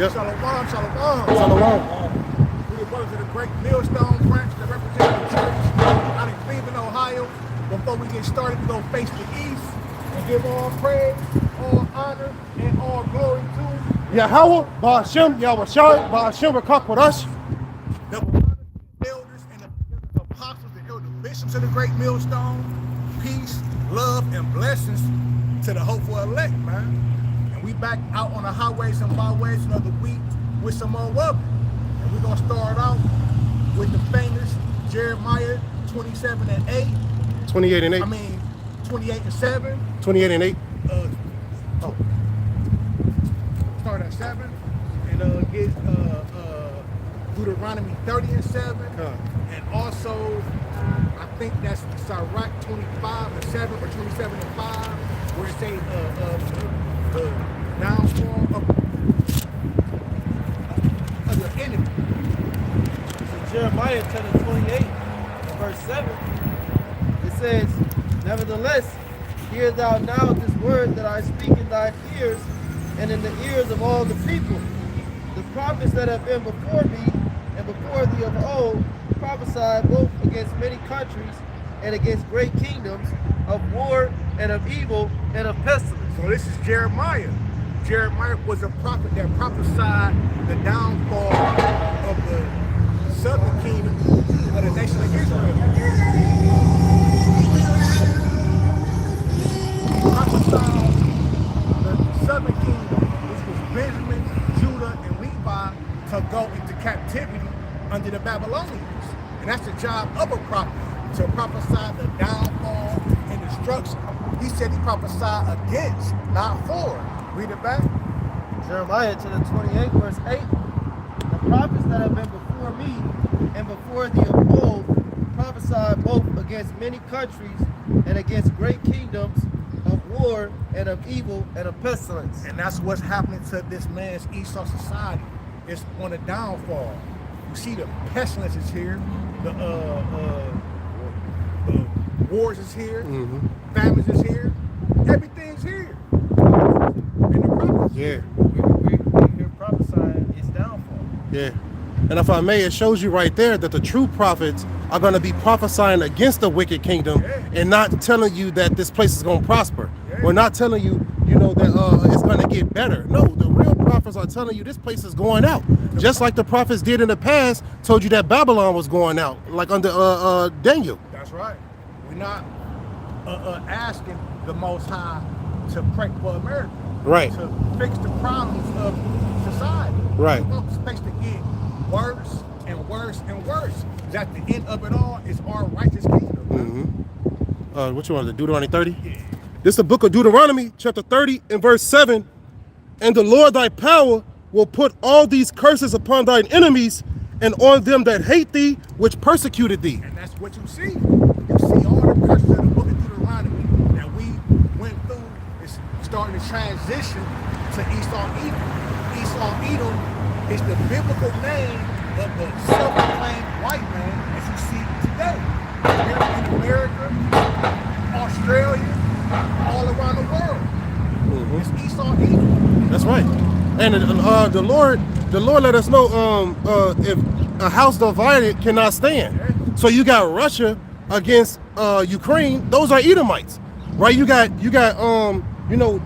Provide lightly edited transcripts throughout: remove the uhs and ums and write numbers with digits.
Yep. Shalom. Shalom. We the brothers of the great Millstone branch that represent the church out in Cleveland, Ohio. Before we get started, we're going to face the east and give all praise, all honor, and all glory to Yahweh, Ba'ashem, Yahweh Shai, Ba'ashem Rakakwadash. the elders and the apostles, the elder bishops of the great Millstone. Peace, love, and blessings to the hopeful elect, man. And we back out on the highways and byways another week with some more love. And we're going to start out with the famous Jeremiah 27:8. 28 and 8. I mean, 28:7. 28 and 8. Start at 7. And get Deuteronomy 30:7. And also, I think that's Sirach 25:7 or 27:5, where it says the downfall of your enemy. So Jeremiah chapter 28, verse 7, it says, "Nevertheless, hear thou now this word that I speak in thine ears and in the ears of all the people. The prophets that have been before me and before thee of old prophesied both against many countries and against great kingdoms, of war and of evil and of pestilence." So this is Jeremiah. Jeremiah was a prophet that prophesied the downfall of the southern kingdom of the nation of Israel. He prophesied the southern kingdom, which was Benjamin, Judah, and Levi, to go into captivity under the Babylonians. And that's the job of a prophet, to prophesy the downfall and destruction. He said he prophesied against, not for. Read it back. Jeremiah chapter 28, verse 8, "The prophets that have been before me and before thee of old prophesied both against many countries and against great kingdoms, of war and of evil and of pestilence." And that's what's happening to this man's Esau society. It's on the downfall. You see the pestilence is here, the wars is here, famines is here, everything's here. And the prophets. Yeah. We hear prophesying its downfall. Yeah. And if I may, it shows you right there that the true prophets are going to be prophesying against the wicked kingdom and not telling you that this place is going to prosper. We're not telling you, that it's going to get better. No, the real prophets are telling you this place is going out. Just like the prophets did in the past, told you that Babylon was going out, like under Daniel. That's right. We're not asking the Most High to pray for America. Right. To fix the problems of society. Right. We want this place to get worse and worse and worse. Because at the end of it all is our righteous kingdom. What you want to do, Deuteronomy 30? Yeah. This is the book of Deuteronomy, chapter 30 and verse 7. "And the Lord thy power will put all these curses upon thine enemies and on them that hate thee, which persecuted thee." And that's what you see. You see all the curses of the book of Deuteronomy that we went through is starting to transition to Esau Edom. Esau Edom is the biblical name of the self-proclaimed white man as you see today. Here in America, Australia, all around the world. It's Esau Edom. That's right. And the Lord let us know if a house divided cannot stand. So you got Russia against Ukraine. Those are Edomites, right? You got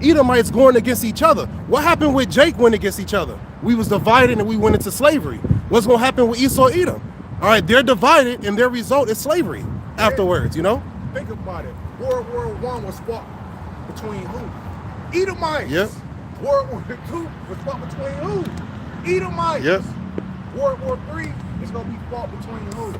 Edomites going against each other. What happened with Jake went against each other? We was divided and we went into slavery. What's going to happen with Esau Edom? All right, they're divided and their result is slavery afterwards. Think about it. World War I was fought between who? Edomites. Yep. World War II was fought between who? Edomites. Yep. World War III is going to be fought between who?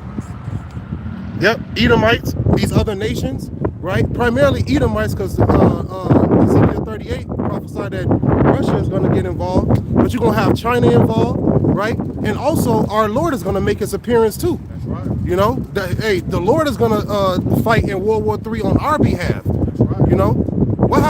Yep, Edomites, these other nations, right? Primarily Edomites, because Ezekiel 38 prophesied that Russia is going to get involved, but you're going to have China involved, right? And also, our Lord is going to make his appearance too. That's right. The Lord is going to fight in World War III on our behalf. That's right. What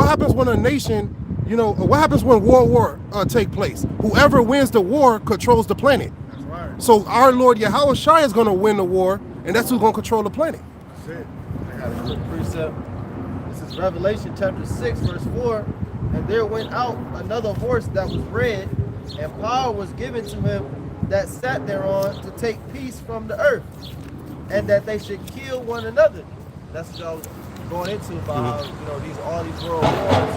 happens when a nation, what happens when World War take place? Whoever wins the war controls the planet. That's right. So our Lord Yahweh Shai is going to win the war, and that's who's going to control the planet. That's it. I got a good precept. This is Revelation chapter 6, verse 4. And there went out another horse that was red, and power was given to him that sat thereon to take peace from the earth, and that they should kill one another. That's what I was going into about how, all these world wars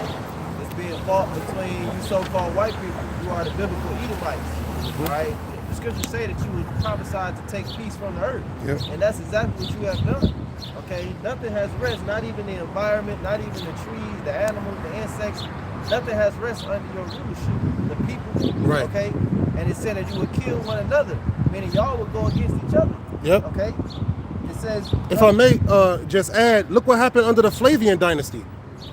is being fought between you so-called white people who are the biblical Edomites, right? The scriptures say that you were prophesied to take peace from the earth, and that's exactly what you have done. Okay, nothing has rest, not even the environment, not even the trees, the animals, the insects. Nothing has rest under your rulership. The people, right? Okay, and it said that you would kill one another, meaning y'all would go against each other. Yep. Okay. It says, if I may just add, look what happened under the Flavian dynasty.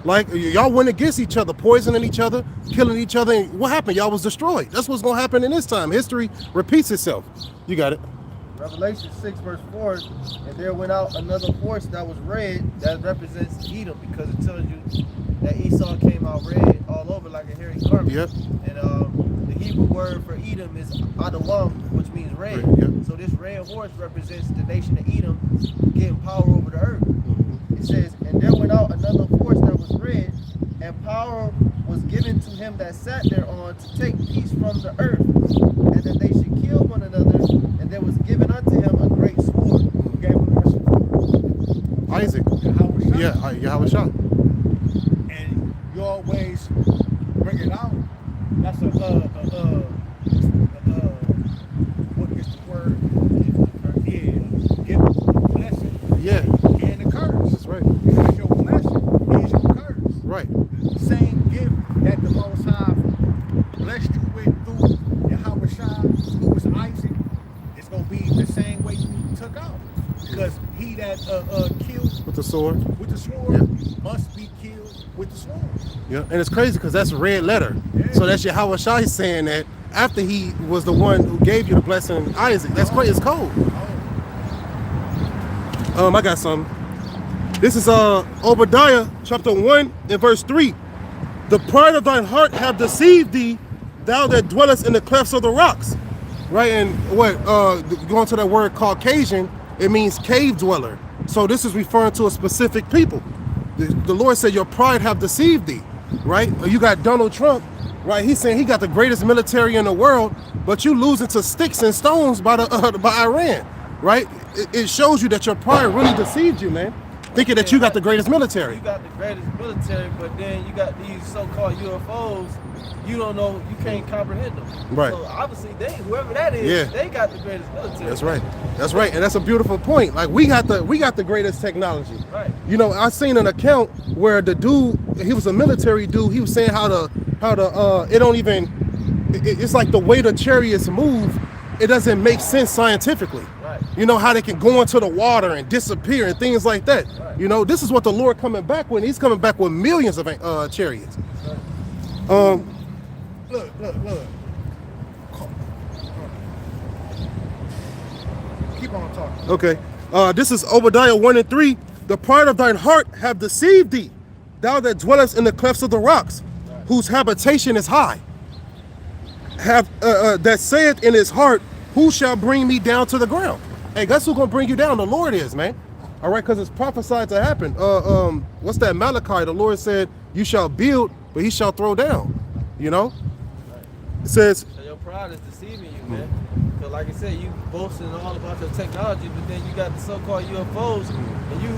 Like, y'all went against each other, poisoning each other, killing each other. And what happened? Y'all was destroyed. That's what's going to happen in this time. History repeats itself. You got it. Revelation 6 verse 4, and there went out another horse that was red, that represents Edom, because it tells you that Esau came out red all over like a hairy garment. Yep. And the Hebrew word for Edom is Adawam, which means red. Yep. So this red horse represents the nation of Edom getting power over the earth. It says, and there went out another horse that was red, and power was given to him that sat thereon to take peace from the earth, and that they should kill one another, and there was given unto him a great sword. Who gave him that sword? Isaac. Yahweh Shah. And you always bring it out. That's what is the word? Give a blessing. Yeah. And a curse. That's right. Because your blessing is your curse. Right. Same gift that the Most High blessed you with through Yahweh Shah, who was Isaac, it's going to be the same way you took out. Because he that killed With the sword. Must be killed with the sword. Yeah. And it's crazy because that's red letter. Yeah. So that's Yahweh Shah saying that after he was the one who gave you the blessing, Isaac. That's crazy. It's cold. I got something. This is Obadiah chapter 1 and verse 3. The pride of thine heart have deceived thee, thou that dwellest in the clefts of the rocks. Right, and going to that word Caucasian, it means cave dweller. So this is referring to a specific people. The Lord said, your pride have deceived thee, right? You got Donald Trump, right? He's saying he got the greatest military in the world, but you losing to sticks and stones by Iran, right? It shows you that your pride really deceived you, man. Thinking that you got the greatest military. You got the greatest military, but then you got these so-called UFOs. You don't know, you can't comprehend them. Right. So obviously, whoever that is, they got the greatest military. That's right. That's right, and that's a beautiful point. Like we got the greatest technology. Right. You know, I seen an account where the dude, he was a military dude. He was saying how the it don't even. It's like the way the chariots move. It doesn't make sense scientifically. Right. You know how they can go into the water and disappear and things like that. Right. You know, this is what the Lord coming back with. He's coming back with millions of chariots. Look. Keep on talking. Okay. This is Obadiah 1 and 3. The pride of thine heart have deceived thee, thou that dwellest in the clefts of the rocks, whose habitation is high. That saith in his heart, who shall bring me down to the ground? Hey, guess who's gonna bring you down? The Lord is, man. All right, because it's prophesied to happen. What's that? Malachi. The Lord said, you shall build, but he shall throw down. You know? It says, so your pride is deceiving you, man. Because like I said, you boasting all about your technology, but then you got the so-called UFOs, and you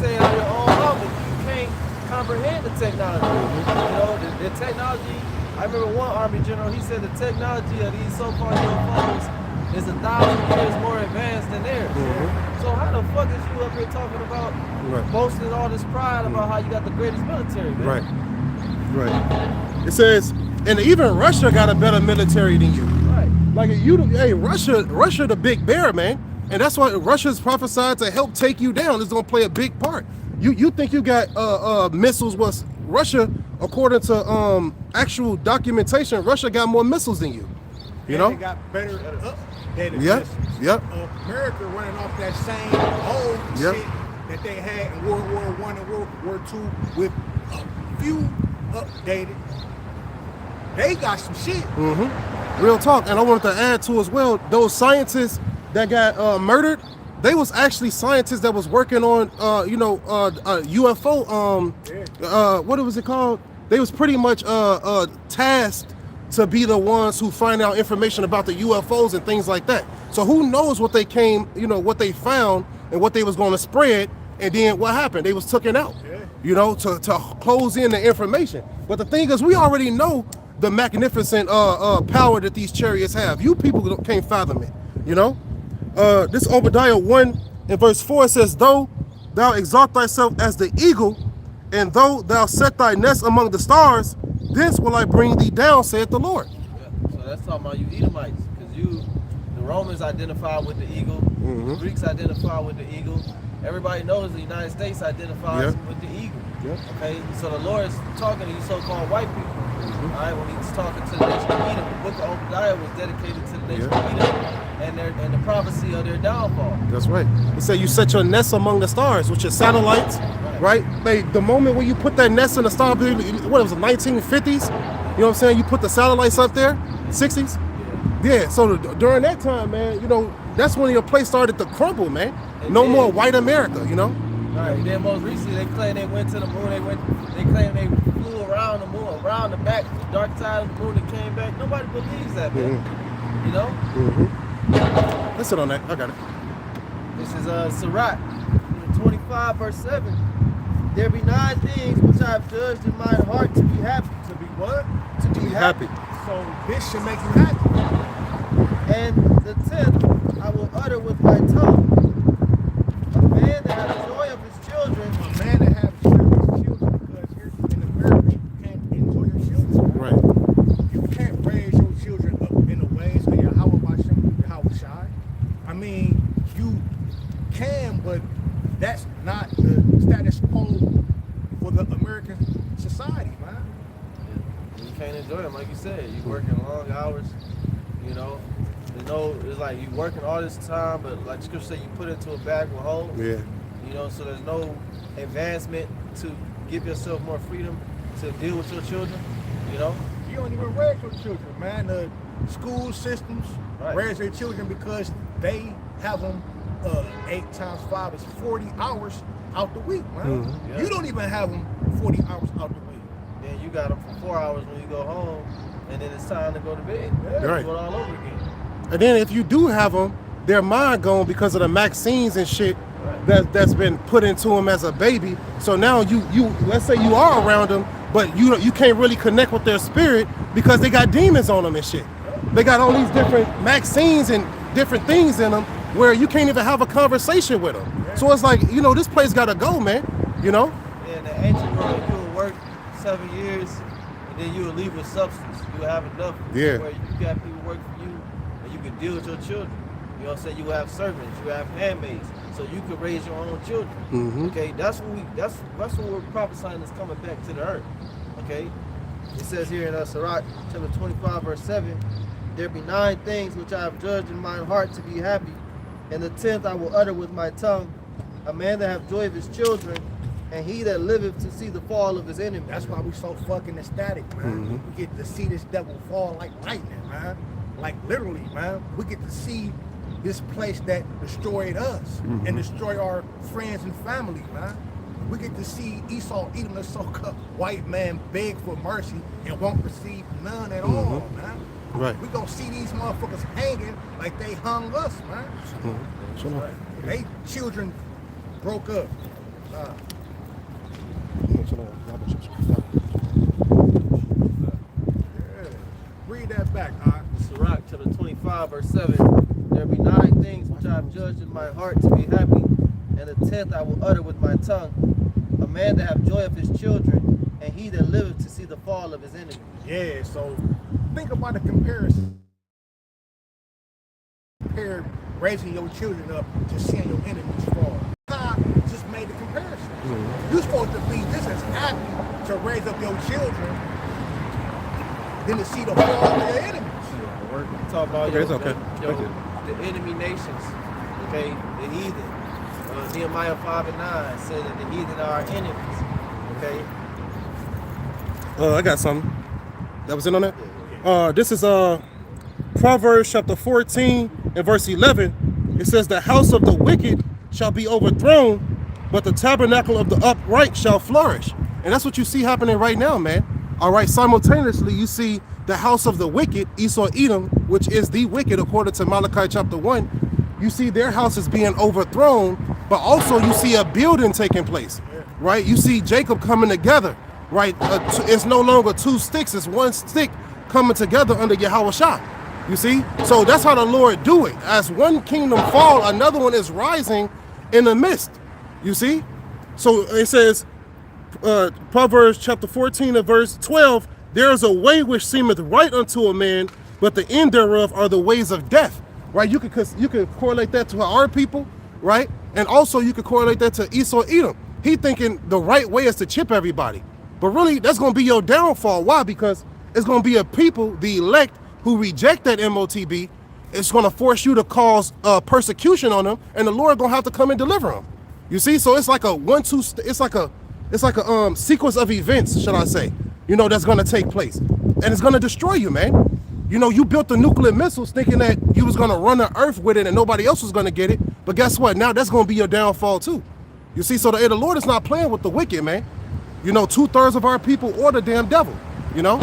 say out your own mouth, but you can't comprehend the technology. You know, the technology. I remember one Army general, he said the technology of these so-called UFOs is 1,000 years more advanced than theirs. So how the fuck is you up here talking about boasting all this pride about how you got the greatest military, man? Right. It says, and even Russia got a better military than you. Right. Like Russia the big bear, man. And that's why Russia's prophesied to help take you down. It's gonna play a big part. You think you got missiles? Was Russia, according to actual documentation, Russia got more missiles than you. You know? They got better updated missiles. Yep. America running off that same old shit that they had in World War I and World War II with a few updated. They got some shit. Real talk. And I wanted to add to as well, those scientists that got murdered, they was actually scientists that was working on UFO what was it called? they was pretty much tasked to be the ones who find out information about the UFOs and things like that. So who knows what they came, you know, what they found and what they was going to spread, and then what happened? They was taken out, you know, to close in the information. But the thing is, we already know the magnificent power that these chariots have. You people can't fathom it, you know. This Obadiah 1 and verse 4 says, though thou exalt thyself as the eagle, and though thou set thy nest among the stars, thence will I bring thee down, saith the Lord. Yeah. So that's talking about you Edomites, because the Romans identify with the eagle, the Greeks identify with the eagle. Everybody knows the United States identifies with the eagle. Okay, so the Lord is talking to you so-called white people. All right, when he's talking to the nation of Edom, the book of Obadiah was dedicated to the nation of Edom and the prophecy of their downfall. That's right. He said you set your nest among the stars, which are satellites, right? The moment when you put that nest in the star, what was it, 1950s? You know what I'm saying? You put the satellites up there, 60s? Yeah, so during that time, man, you know, that's when your place started to crumble, man. No more white America, you know? All right, then most recently they claim they went to the moon, they claim they flew around the moon, around the back, the dark side of the moon and came back. Nobody believes that, man. You know? Let's sit on that. I got it. This is Sirach 25 verse 7. There be 9 things which I have judged in my heart to be happy. To be what? To be happy. So this should make you happy. And the 10th I will utter with my tongue. A man that has joy of his children. A man that has joy of his children, because here in America you can't enjoy your children. Right. You can't raise your children up in the ways of Yahweh Shai. I mean, you can, but that's not the status quo for the American society, man. You can't enjoy them, like you said. You working long hours, you know. It's like you working all this time, but like Scripture said, you put it into a bag with holes. Yeah. You know, so there's no advancement to give yourself more freedom to deal with your children. You know. You don't even raise your children, man. The school systems raise their children because they have them 8 times 5 is 40 hours out the week, man. You don't even have them 40 hours out the week. Then you got them for 4 hours when you go home, and then it's time to go to bed. Right. Do it all over again. And then if you do have them, their mind gone because of the vaccines and shit that's been put into them as a baby. So now you let's say you are around them, but you can't really connect with their spirit because they got demons on them and shit. They got all these different vaccines and different things in them where you can't even have a conversation with them. So it's like, you know, this place gotta go, man. You know? Yeah, in the ancient world, you would work 7 years, and then you would leave with substance. You would have enough where you got people work for you, and you could deal with your children. You know what I'm saying? You would have servants, you would have handmaids, so you could raise your own children. Okay, that's what we're prophesying is coming back to the earth. Okay, it says here in Sirach chapter 25 verse 7, there be 9 things which I have judged in my heart to be happy, and the 10th I will utter with my tongue. A man that have joy of his children, and he that liveth to see the fall of his enemy. That's why we so fucking ecstatic, man. We get to see this devil fall like lightning, man. Like literally, man. We get to see this place that destroyed us and destroy our friends and family, man. We get to see Esau, Edom, the so-called white man, beg for mercy and won't receive none at all, man. Right. We gonna see these motherfuckers hanging like they hung us, man. They children broke up. Read that back, Sirach chapter 25 verse 7. There be 9 things which I have judged in my heart to be happy, and the 10th I will utter with my tongue. A man that have joy of his children, and he that liveth to see the fall of his enemy. Yeah, so think about the comparison. Compare raising your children up to seeing your enemies fall. God just made the comparison. You're supposed to be just as happy to raise up your children than to see the fall of your enemies. Talk about the enemy nations, okay, the heathen. Nehemiah 5 and 9 said that the heathen are our enemies, okay. I got something. That was it on that? This is Proverbs chapter 14 and verse 11. It says, the house of the wicked shall be overthrown, but the tabernacle of the upright shall flourish. And that's what you see happening right now, man. All right, simultaneously, you see the house of the wicked, Esau, Edom, which is the wicked according to Malachi chapter 1. You see their house is being overthrown, but also you see a building taking place, right? You see Jacob coming together, right? It's no longer two sticks, it's one stick coming together under Yahweh Shah. You see? So that's how the Lord do it. As one kingdom fall, another one is rising in the midst. You see? So it says, Proverbs chapter 14 and verse 12, there is a way which seemeth right unto a man, but the end thereof are the ways of death. Right? You could correlate that to our people, right? And also you could correlate that to Esau, Edom. He thinking the right way is to chip everybody. But really, that's going to be your downfall. Why? Because it's going to be a people, the elect, who reject that MOTB. It's going to force you to cause persecution on them, and the Lord going to have to come and deliver them. You see? So it's like a it's like a sequence of events, should I say, you know, that's going to take place. And it's going to destroy you, man. You know, you built the nuclear missiles thinking that you was going to run the earth with it and nobody else was going to get it. But guess what? Now that's going to be your downfall too. You see? So the Lord is not playing with the wicked, man. You know, 2/3 of our people or the damn devil, you know?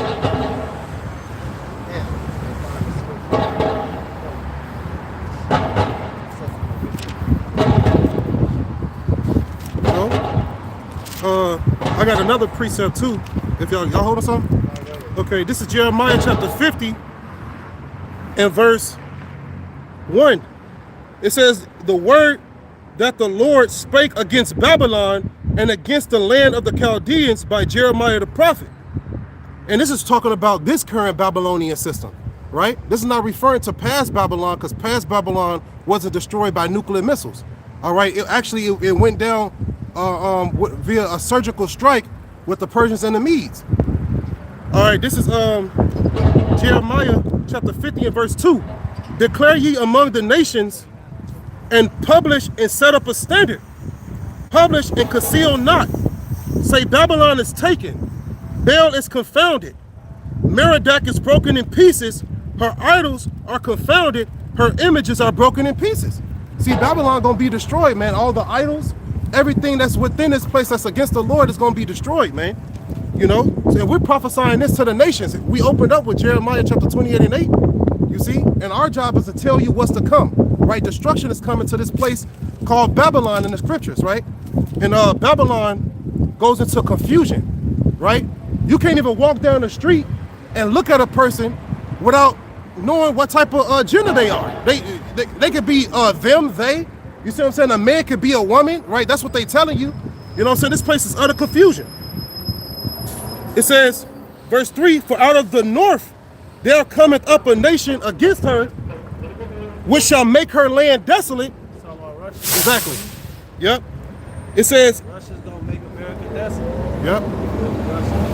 I got another precept too. If y'all hold on something? Okay, this is Jeremiah chapter 50 and verse 1. It says, the word that the Lord spake against Babylon and against the land of the Chaldeans by Jeremiah the prophet. And this is talking about this current Babylonian system, right? This is not referring to past Babylon, because past Babylon wasn't destroyed by nuclear missiles. All right, it went down via a surgical strike with the Persians and the Medes. All right, this is Jeremiah chapter 50 and verse 2. Declare ye among the nations and publish and set up a standard. Publish and conceal not. Say Babylon is taken. Baal is confounded. Merodach is broken in pieces. Her idols are confounded. Her images are broken in pieces. See, Babylon gonna be destroyed, man. All the idols, everything that's within this place that's against the Lord is gonna be destroyed, man. You know, so we're prophesying this to the nations. We opened up with Jeremiah chapter 28 and 8, you see? And our job is to tell you what's to come, right? Destruction is coming to this place called Babylon in the scriptures, right? And Babylon goes into confusion, right? You can't even walk down the street and look at a person without knowing what type of gender they are. They could be them, they. You see what I'm saying? A man could be a woman, right? That's what they telling you. You know what I'm saying? This place is utter confusion. It says, verse 3, for out of the north there cometh up a nation against her, which shall make her land desolate. Exactly. Yep. It says, Russia's gonna make America desolate. Yep. Russia.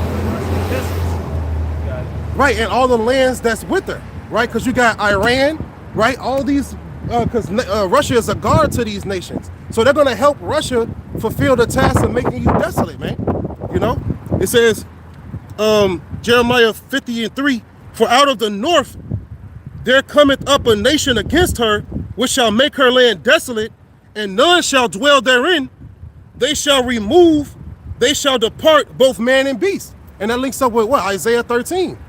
Right, and all the lands that's with her, right? Because you got Iran, right? All these, because Russia is a guard to these nations. So they're going to help Russia fulfill the task of making you desolate, man. You know? It says, Jeremiah 50 and 3, for out of the north there cometh up a nation against her, which shall make her land desolate, and none shall dwell therein. They shall remove, they shall depart, both man and beast. And that links up with what? Isaiah 13.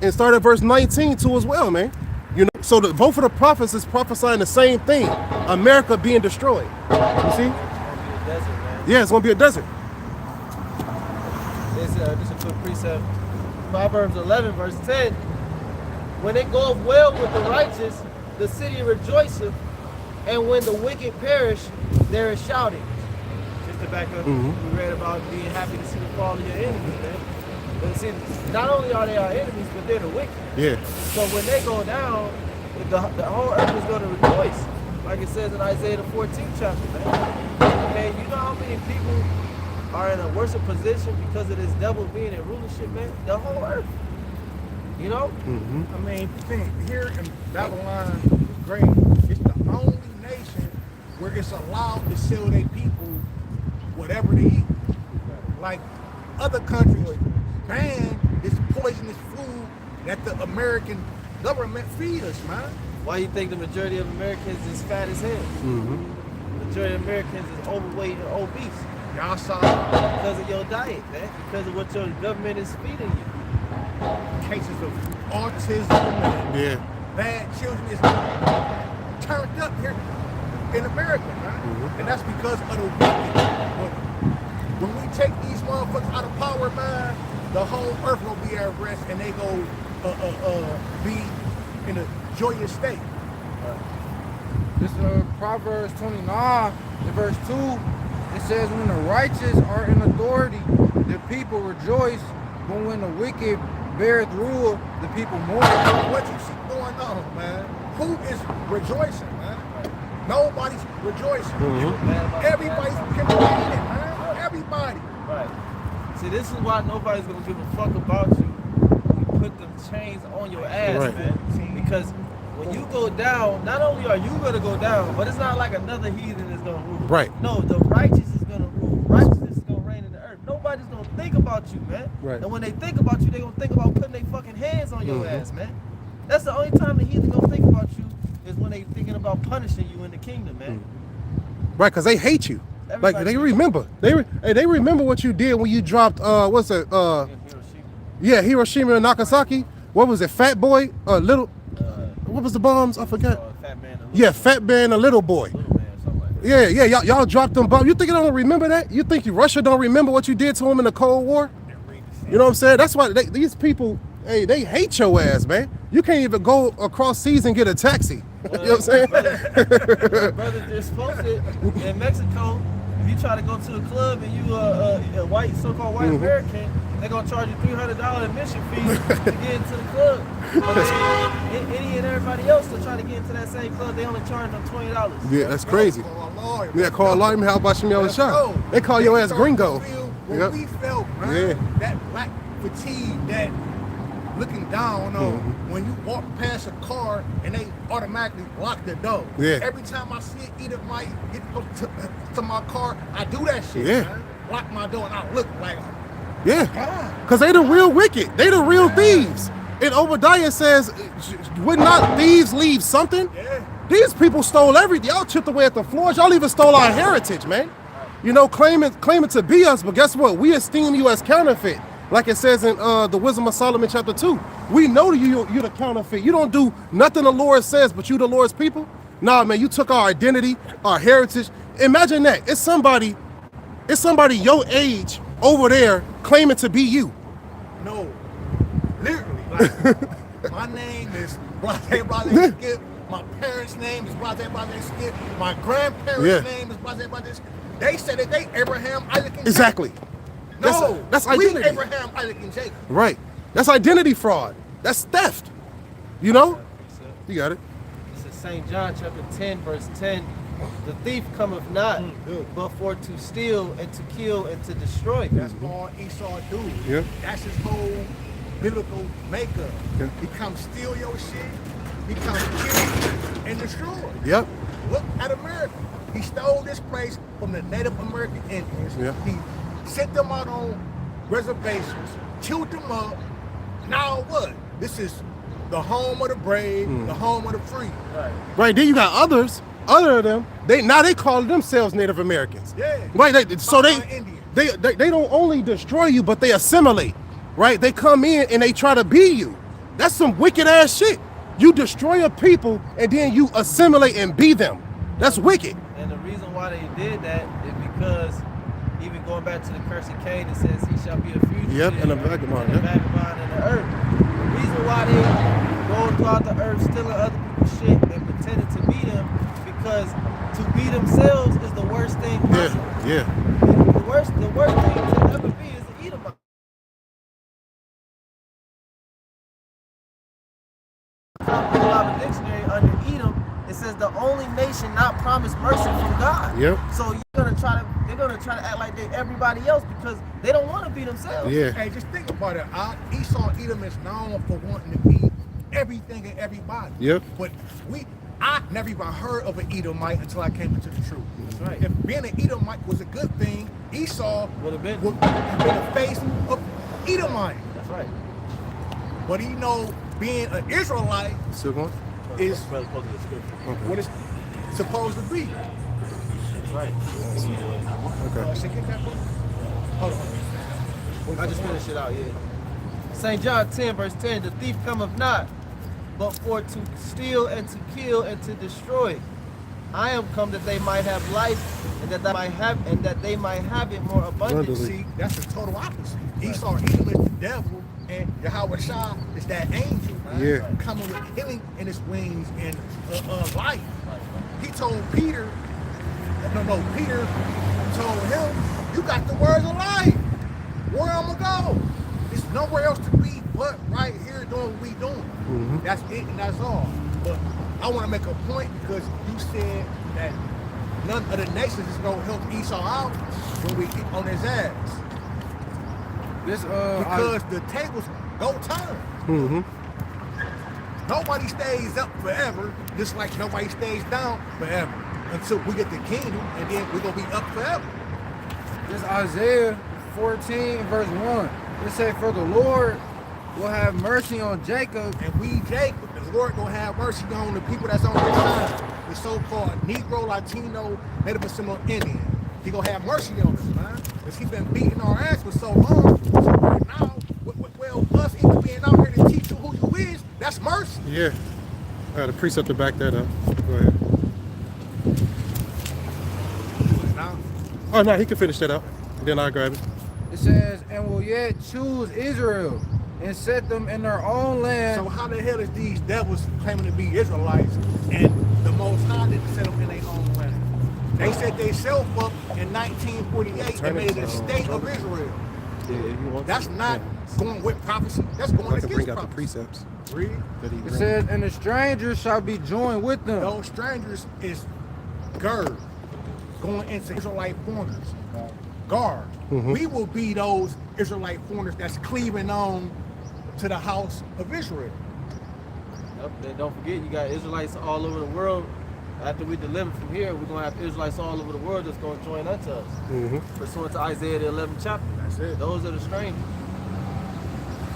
And start at verse 19 too as well, man. You know, so both of the prophets is prophesying the same thing. America being destroyed. You see? Yeah, it's gonna be a desert. This is a quick precept. Proverbs 11 verse 10. When it goeth well with the righteous, the city rejoiceth, and when the wicked perish, there is shouting. Just to back up, we read about being happy to see the fall of your enemies, man. But see, not only are they our enemies, but they're the wicked. Yeah. So when they go down, the whole earth is going to rejoice. Like it says in Isaiah the 14th chapter, man. Man, you know how many people are in a worse position because of this devil being in rulership, man? The whole earth. You know? I mean, think, here in Babylon the Great, it's the only nation where it's allowed to sell their people whatever they eat. Like other countries ban this poisonous food that the American government feed us, man. Why you think the majority of Americans is fat as hell? The majority of Americans is overweight and obese. Y'all saw Because of your diet, man. Because of what your government is feeding you. cases of autism and Yeah. bad children is turned up here in America, man. And that's because of the wicked. When we take these motherfuckers out of power, man, the whole earth will be at rest and they go be in a joyous state. This Proverbs 29, in verse 2, it says, when the righteous are in authority, the people rejoice, but when the wicked beareth rule, the people mourn. What you see going on, man? Who is rejoicing, man? Nobody's rejoicing. Everybody's complaining, man. Everybody. Right. See, this is why nobody's gonna give a fuck about you. You put them chains on your ass, Right. man. Because when you go down, not only are you gonna go down, but it's not like another heathen is gonna rule. Right. No, the righteous is gonna rule. Righteousness is gonna reign in the earth. Nobody's gonna think about you, man. Right. And when they think about you, they're gonna think about putting their fucking hands on your ass, man. That's the only time the heathen gonna think about you is when they thinking about punishing you in the kingdom, man. Right, because they hate you. Like, they remember. They remember what you did when you dropped, what's it? Yeah, Hiroshima and Nagasaki. What was it? Fat Boy? Little. What was the bombs? I forgot. Fat man, Yeah, Fat Man, a Little Boy. little man, something like that. Yeah, y'all dropped them bombs. You think they don't remember that? You think Russia don't remember what you did to them in the Cold War? You know what I'm saying? That's why these people, hey, they hate your ass, man. You can't even go across seas and get a taxi. You know what I'm saying? Brother just posted in Mexico, if you try to go to a club and you a white, so-called white American, they're gonna charge you $300 admission fee to get into the club. But any and everybody else to try to get into that same club, they only charge them $20. Yeah, that's crazy. Call a lawyer. Yeah, call a lawyer. How about you on the Let's shot? go. They call your ass start gringo. to feel what Yep. we felt, man. Yeah. That black fatigue, that looking down on when you walk past a car and they automatically lock the door. Yeah. Every time I see it, either might get close to my car, I do that shit. Yeah. Man. Lock my door and I look like, Yeah, God. because they the real wicked. They the real thieves. And Obadiah says, would not thieves leave something? Yeah. These people stole everything. Y'all chipped away at the floors. Y'all even stole our heritage, man. You know, claiming to be us, but guess what? We esteem you as counterfeit. Like it says in the Wisdom of Solomon chapter 2. We know you're the counterfeit. You don't do nothing the Lord says, but you the Lord's people? Nah, man, you took our identity, our heritage. Imagine that. It's somebody your age over there claiming to be you. No. Literally. Like, my name is Blase Skip. My parents' name is Blase Skip. My grandparents' name is Blase Skip. They said that they Abraham, Isaac, and Exactly. Jacob. No, That's we identity. Abraham, Isaac, and Jacob. Right. That's identity fraud. That's theft. You know? You got it. This is St. John chapter 10, verse 10. The thief cometh not, but for to steal and to kill and to destroy. That's all Esau do. Yeah. That's his whole biblical makeup. Yeah. He come steal your shit. He come kill and destroy. Yep. Look at America. He stole this place from the Native American Indians. Yeah. He sent them out on reservations, killed them up. Now what? This is the home of the brave, the home of the free. Right. Then you got others, other than them. They call themselves Native Americans. Yeah. Right. Indians. They don't only destroy you, but they assimilate. Right. They come in and they try to be you. That's some wicked ass shit. You destroy a people and then you assimilate and be them. That's wicked. And the reason why they did that is because even going back to the curse of Cain, it says he shall be a fugitive. Yep, and a vagabond, and a yep. vagabond in the earth. The reason why they go throughout the earth stealing other people's shit and pretending to be them, because to be themselves is the worst thing possible. Yeah. The worst thing to ever be is to eat them. If I pull out a dictionary under Edom, it says the only nation not promised mercy from God. Yep. So they're gonna try to act like they're everybody else because they don't want to be themselves. Yeah. Hey, just think about it. Esau Edom is known for wanting to be everything and everybody. Yep. But I never even heard of an Edomite until I came into the truth. That's right. If being an Edomite was a good thing, Esau Would have been. would have been the face of Edomite. That's right. But being an Israelite Still going? is Brother, close to the scripture. what it's supposed to be. right. Okay. So get that book. Hold on. I just finished it out, yeah. St. John 10, verse 10, the thief cometh not, but for to steal and to kill and to destroy. I am come that they might have life, and that they might have it more abundantly. See, that's the total opposite. Esau, Edom is the devil, and Yahweh Shah is that angel, man. Yeah. Coming with healing in his wings and life. He told Peter, Peter told him, you got the words of life. Where I'm gonna go? There's nowhere else to be but right here doing what we doing. That's it and that's all. But I want to make a point because you said that none of the nations is gonna help Esau out when we get on his ass. Because the tables go turn. Nobody stays up forever, just like nobody stays down forever until we get the kingdom, and then we're gonna be up forever. This Isaiah 14 verse 1. It said, for the Lord will have mercy on Jacob. And we, Jacob, the Lord gonna have mercy on the people that's on his side. The so-called Negro, Latino, Native American Indian. He gonna have mercy on us, man. Because he been beating our ass for so long. So right now, well, us even being out here to teach you who you is, that's mercy. Yeah. I got a precept to back that up. Go ahead. Now, Oh, no, he can finish that up. Then I'll grab it. It says, and will yet choose Israel and set them in their own land. so how the hell is these devils claiming to be Israelites and the Most High didn't set them in their own land? They set themselves up in 1948 and made it a state of Israel. That's not going with prophecy. That's going I can against bring out the prophecy. precepts. Read. That he It bring. says, and the strangers shall be joined with them. Those strangers is Gerd going into Israelite foreigners. Guard. We will be those Israelite foreigners that's cleaving on to the house of Israel. Yep, then don't forget, you got Israelites all over the world. After we deliver from here, we're going to have Israelites all over the world that's going to join unto us. Pursuant to Isaiah the 11th chapter. That's it. Those are the strangers.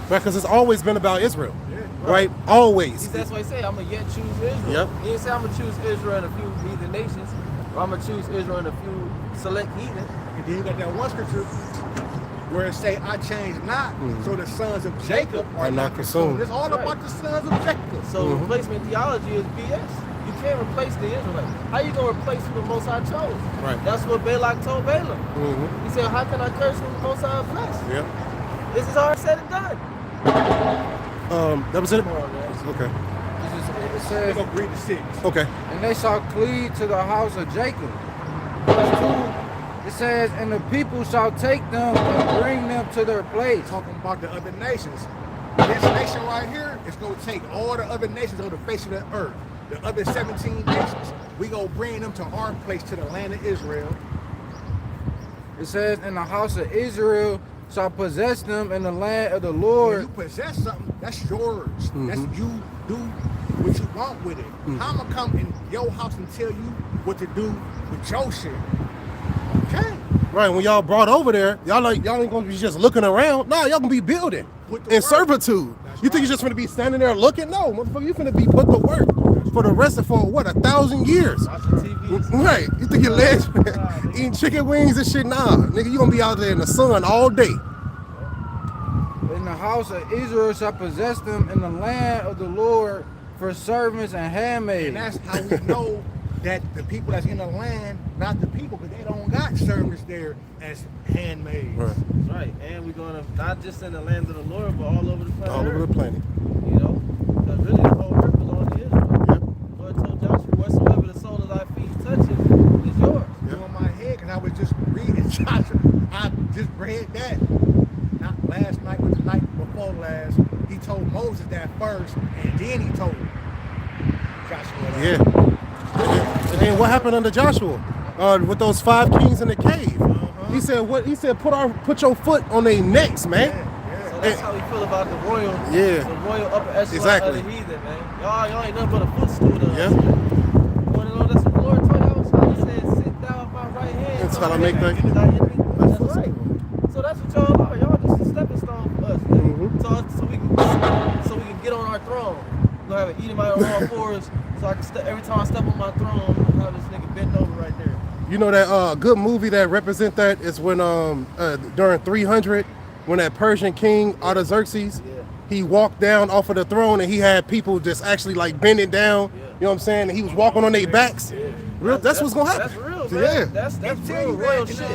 Because it's always been about Israel. Yeah. Right? Always. See, that's why I say I'm going to yet choose Israel. Yep. He didn't say I'm going to choose Israel and a few heathen nations. Or I'm going to choose Israel and a few select heathen. And then you got that one scripture where it say, I change not, so the sons of Jacob are not consumed. It's all Right. about the sons of Jacob. So replacement theology is BS. You can't replace the Israelites. How you going to replace who the Most High chose? Right. That's what Balak told Balaam. He said, how can I curse who the Most High blessed? Yeah. This is already said and done. That was it? Come on, man. Okay. It We're says, going to read the 6. Okay. and they shall cleave to the house of Jacob. Verse 2, it says, and the people shall take them and bring them to their place. Talking about the other nations. This nation right here is going to take all the other nations on the face of the earth. The other 17 nations, we going to bring them to our place, to the land of Israel. It says, and the house of Israel shall possess them in the land of the When Lord. you possess something, that's yours. That's you do what you want with it. How I'm going to come in your house and tell you what to do with your shit? Okay. Right, when y'all brought over there, y'all ain't gonna be just looking around. No, y'all gonna be building Put the in work. servitude. That's You think right. you're just gonna be standing there looking? No, motherfucker, you finna be put to work for the rest of, for what, 1,000 years. Watching TV. Right, you think your legs eating chicken wings and shit? Nah, nigga, you gonna be out there in the sun all day. And the house of Israel shall possess them in the land of the Lord for servants and handmaids. And that's how we know that the people that's in the land, not the people, because they don't got servants there as handmaids. Right. That's right. And we're going to, not just in the land of the Lord, but all over the planet. All over the planet. You know? Because really the whole earth belongs to Israel. Yep. The Lord told Joshua, whatsoever the sole of thy feet touches is yours. Doing my head, because I was just reading Joshua. I just read that. Not last night, but the night before last. He told Moses that first, and then he told Joshua that. Yeah. And then what happened under Joshua? With those 5 kings in the cave. He said what? He said put your foot on their necks, man. Yeah. So that's how we feel about the royal, Yeah. the royal upper echelon Exactly. of the heathen, man. Y'all ain't nothing but a footstool to us. Yeah. You wanna know that's what the Lord told y'all? He said, sit down at my right hand. Until I make thy- thy enemy. That's right. So that's what y'all are. Y'all just a stepping stone for us. Man. So we can get on our throne. We're gonna have an Edomite on all fours. So I can every time I step on my throne, I'm gonna have this nigga bent over right there. You know that good movie that represent that is when during 300 when that Persian king Artaxerxes he walked down off of the throne and he had people just actually like bending down. You know what I'm saying? And he was walking on their backs. That's what's gonna happen. That's real, man. Yeah. That's Tell you real that, shit.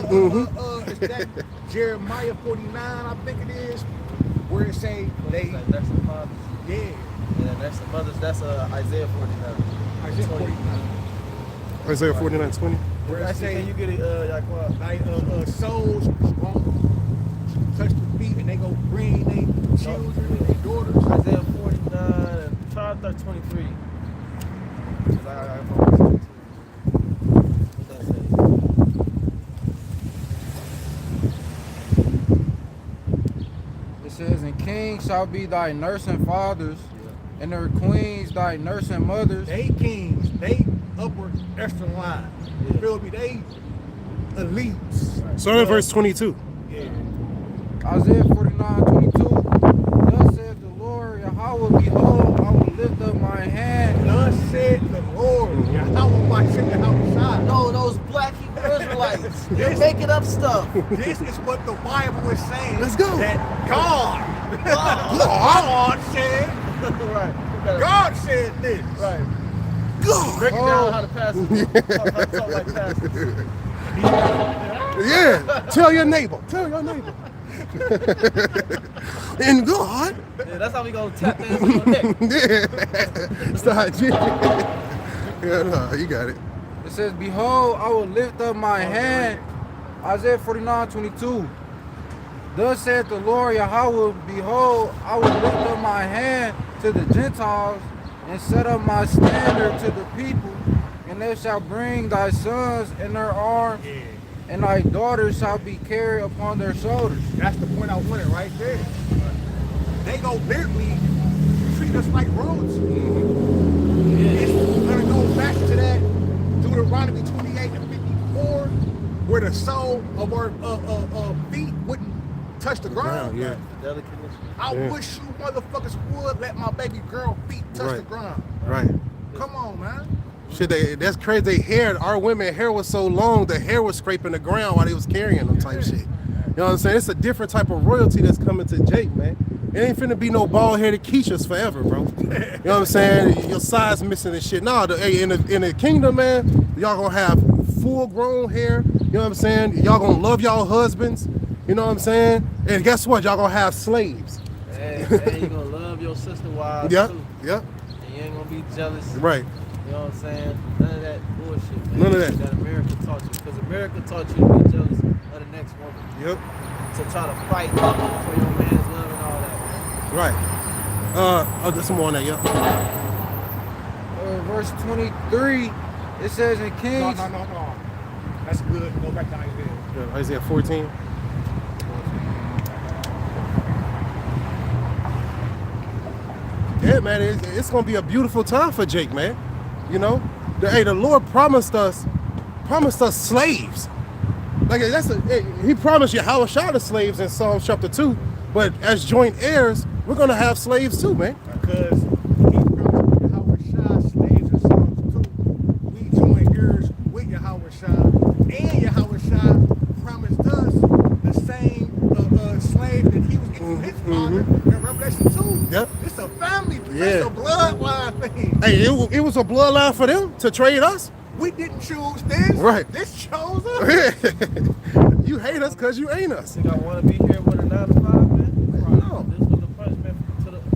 it's that Jeremiah 49, I think it is, where it say they, That's the fathers. yeah, Yeah, that's the mothers. That's Isaiah 49. Isaiah 49, Isaiah 49:20. where it Actually, say can you get it, Yaquan? like souls won't touch the feet and they go bring their children and their daughters. Isaiah 49 and try to start 23. 'Cause I focus on it too. What that say? It says, and kings shall be thy nursing fathers, and their queens thy nursing mothers. They kings, they upper echelon. You feel me? They elites. Start at verse 22. Yeah. Isaiah 49:22. Thus saith the Lord Yahweh, behold, I will lift up my hand. Thus said the Lord. Yahweh might say Yahweh. No, those black Hebrew Israelites. They're making up stuff. This is what the Bible is saying. Let's go. That God said, Right. God said this. Right. God. Break it down how to pass it. How to talk like pastors. Yeah. Tell your neighbor. Tell your neighbor. In God. Yeah, that's how we gonna tap dance on your neck. Yeah. Start Yeah, no, you got it. It says, behold, I will lift up my hand. Isaiah 49:22. Thus saith the Lord Yahweh, behold, I will lift up my hand to the Gentiles and set up my standard to the people, and they shall bring thy sons in their arms, and thy daughters shall be carried upon their shoulders. That's the point I wanted right there. They go literally treat us like royalty. It's gonna go back to that Deuteronomy 28 and 54, where the sole of our feet wouldn't touch the ground. Yeah. Delicateness. I wish you motherfuckers would let my baby girl feet touch the Right. ground. Right. Come on, man. Shit, that's crazy. They hair, our women hair was so long, the hair was scraping the ground while they was carrying them type shit. You know what I'm saying? It's a different type of royalty that's coming to Jake, man. It ain't finna be no bald-headed Keishas forever, bro. You know what I'm saying? Your side's missing and shit. Nah, in the kingdom, man, y'all gonna have full-grown hair. You know what I'm saying? Y'all gonna love y'all husbands. You know what I'm saying? And guess what? Y'all gonna have slaves. And you gonna love your sister wives Yep. too. Yep. And you ain't gonna be jealous. Right. You know what I'm saying? None of that bullshit, man. None of that. That America taught you. Because America taught you to be jealous of the next woman. Yep. To try to fight for your man's love and all that, man. Right. There's some more on that, yep. Verse 23, it says, in No, kings. no. That's good. Go back to Isaiah. Yeah, Isaiah 14. Yeah, man, it's gonna be a beautiful time for Jake, man. You know, the Lord promised us slaves. Like He promised you how the slaves in Psalms chapter 2, but as joint heirs, we're gonna have slaves too, man. Because he promised Yahweh Shah slaves in Psalms 2. We join heirs with Yahweh Shah, and Yahweh Shah promised us the same slave that he was getting his father in Revelation 2. Yep. It's a family thing. Yeah. It's a bloodline thing. Hey, it was a bloodline for them to trade us. We didn't choose this. Right. This chose us. You hate us because you ain't us. Think I want to be here with a 9 to 5, man? No. This was the punishment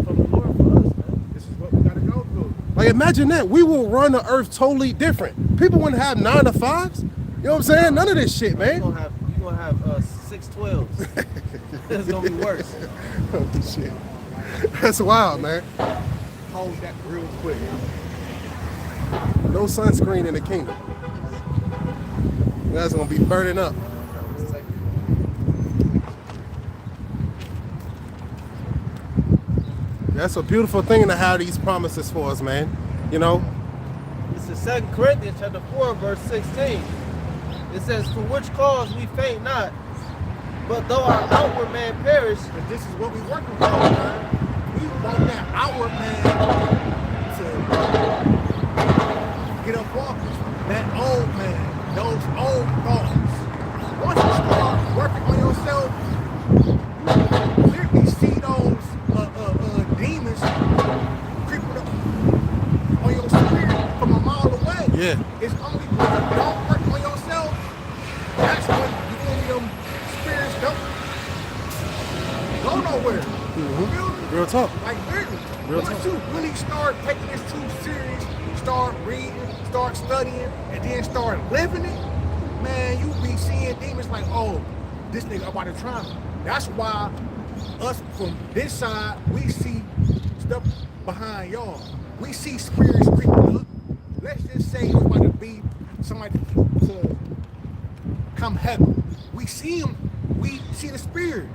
from the Lord for us, man. This is what we gotta go through. Like, imagine that. We will run the earth totally different. People wouldn't have 9 to 5s. You know what I'm saying? None of this shit, You man. gonna have 6 12s. It's gonna be worse. Oh, shit. That's wild, man. Hold that real quick. No sunscreen in the kingdom. That's gonna be burning up. That's a beautiful thing to have these promises for us, man. You know? This is 2 Corinthians chapter 4, verse 16. It says, for which cause we faint not, but though our outward man perish, But this is what we working for, man. We want that outward man to get up off us. That old man, those old Yeah. It's only when you don't work on yourself, that's when you feel me, them spirits don't go nowhere. You feel me? Real talk. Like literally. Real Once talk. you really start taking this too serious, start reading, start studying, and then start living it, man, you be seeing demons like, oh, this nigga about to try me. That's why us from this side, we see stuff behind y'all. We see spirits creeping up. Let's just say it's about to be somebody to come heaven. We see him, we see the spirit.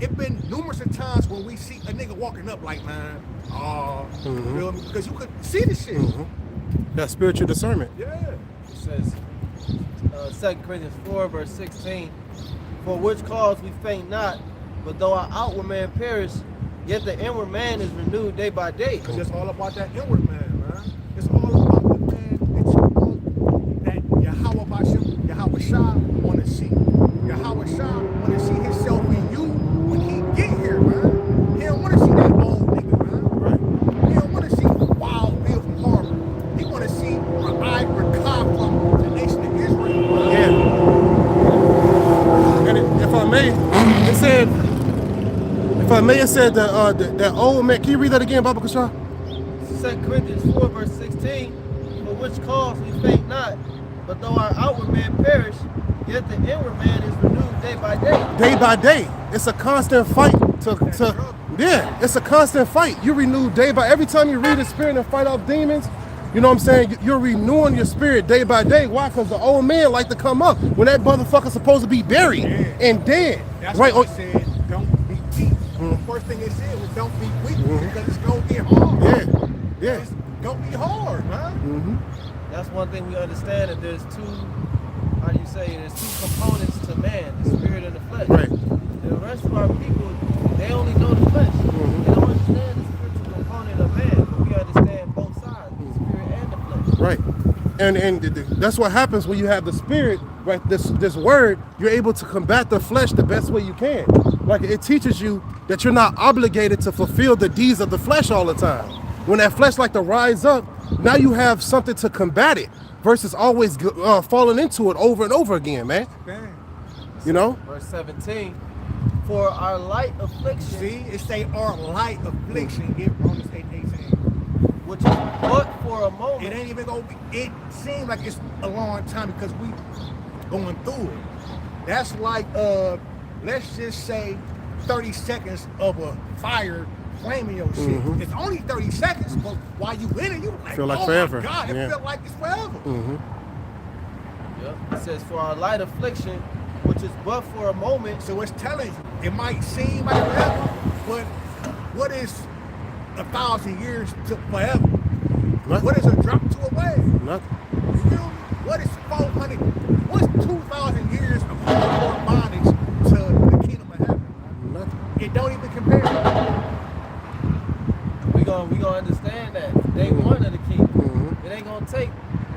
It's been numerous of times when we see a nigga walking up like, man, you feel me? Because you could see the shit. That spiritual discernment. Yeah. It says, 2 Corinthians 4, verse 16, for which cause we faint not, but though our outward man perish, yet the inward man is renewed day by day. Because it's all about that inward man, man. It's all about the man that you want, that Yahweh Shah want to see. Yahweh Shah want to see himself in you when he get here, man. He don't want to see that old nigga, man. Right. He don't want to see Wild Bill from Harvard. He want to see Ra'ai Rakah from the nation of Israel. Yeah. And if I may, it said that old man. Can you read that again, Baba Kasha? 2 Corinthians 4, verse 16, for which cause we faint not, but though our outward man perish, yet the inward man is renewed day by day. Day by day. It's a constant fight yeah, it's a constant fight. You renew day by every time you read the spirit and fight off demons. You know what I'm saying? You're renewing your spirit day by day. Why? Because the old man like to come up when that motherfucker's supposed to be buried and dead. That's right? why it said, don't be weak. The first thing it said was don't be weak because it's going to get hard. Yeah. It's going to be hard, man. That's one thing we understand, that there's two components to man, the spirit and the flesh. Right. The rest of our people, they only know the flesh. They don't understand the spiritual component of man, but we understand both sides, the spirit and the flesh. Right. And that's what happens when you have the spirit, right? This word, you're able to combat the flesh the best way you can. Like it teaches you that you're not obligated to fulfill the deeds of the flesh all the time. When that flesh like to rise up, now you have something to combat it versus always falling into it over and over again, man. You know? Verse 17, for our light affliction. See, it say our light affliction, get Romans 8:18. Which is but for a moment. It ain't even gonna be, it seems like it's a long time because we going through it. That's like, let's just say 30 seconds of a fire flaming your shit. It's only 30 seconds, but while you in it, you like, feel like oh forever. my God, it felt like it's forever. Yep. It says, for our light affliction, which is but for a moment. So it's telling you, it might seem like forever, but what is 1,000 years to forever? Nothing. What is a drop to a wave? Nothing. You feel me? What is 400? What's 2,000 years of hardcore bondage to the kingdom of heaven? Nothing. It don't even compare. We gonna understand that day one of the kingdom. It ain't gonna take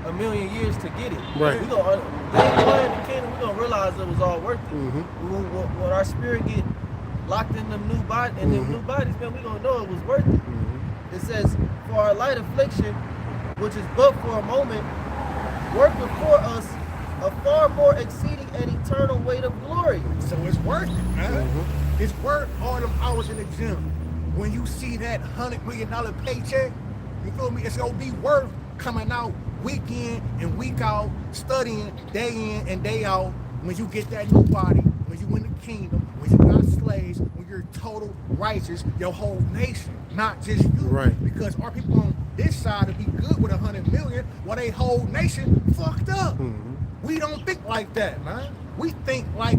a million years to get it. Right. We gonna day one in the kingdom. We gonna realize it was all worth it. When our spirit get locked in them new bodies, man, we gonna know it was worth it. It says, for our light affliction, which is but for a moment, work before us a far more exceeding and eternal weight of glory. So it's worth it, man. It's worth all them hours in the gym. When you see that $100 million paycheck, you feel me? It's gonna be worth coming out week in and week out, studying day in and day out. When you get that new body, when you in the kingdom, when you got slaves, when you're total righteous, your whole nation, not just you. Right. Because our people on this side to be good with 100 million, while they whole nation fucked up. We don't think like that, man. We think like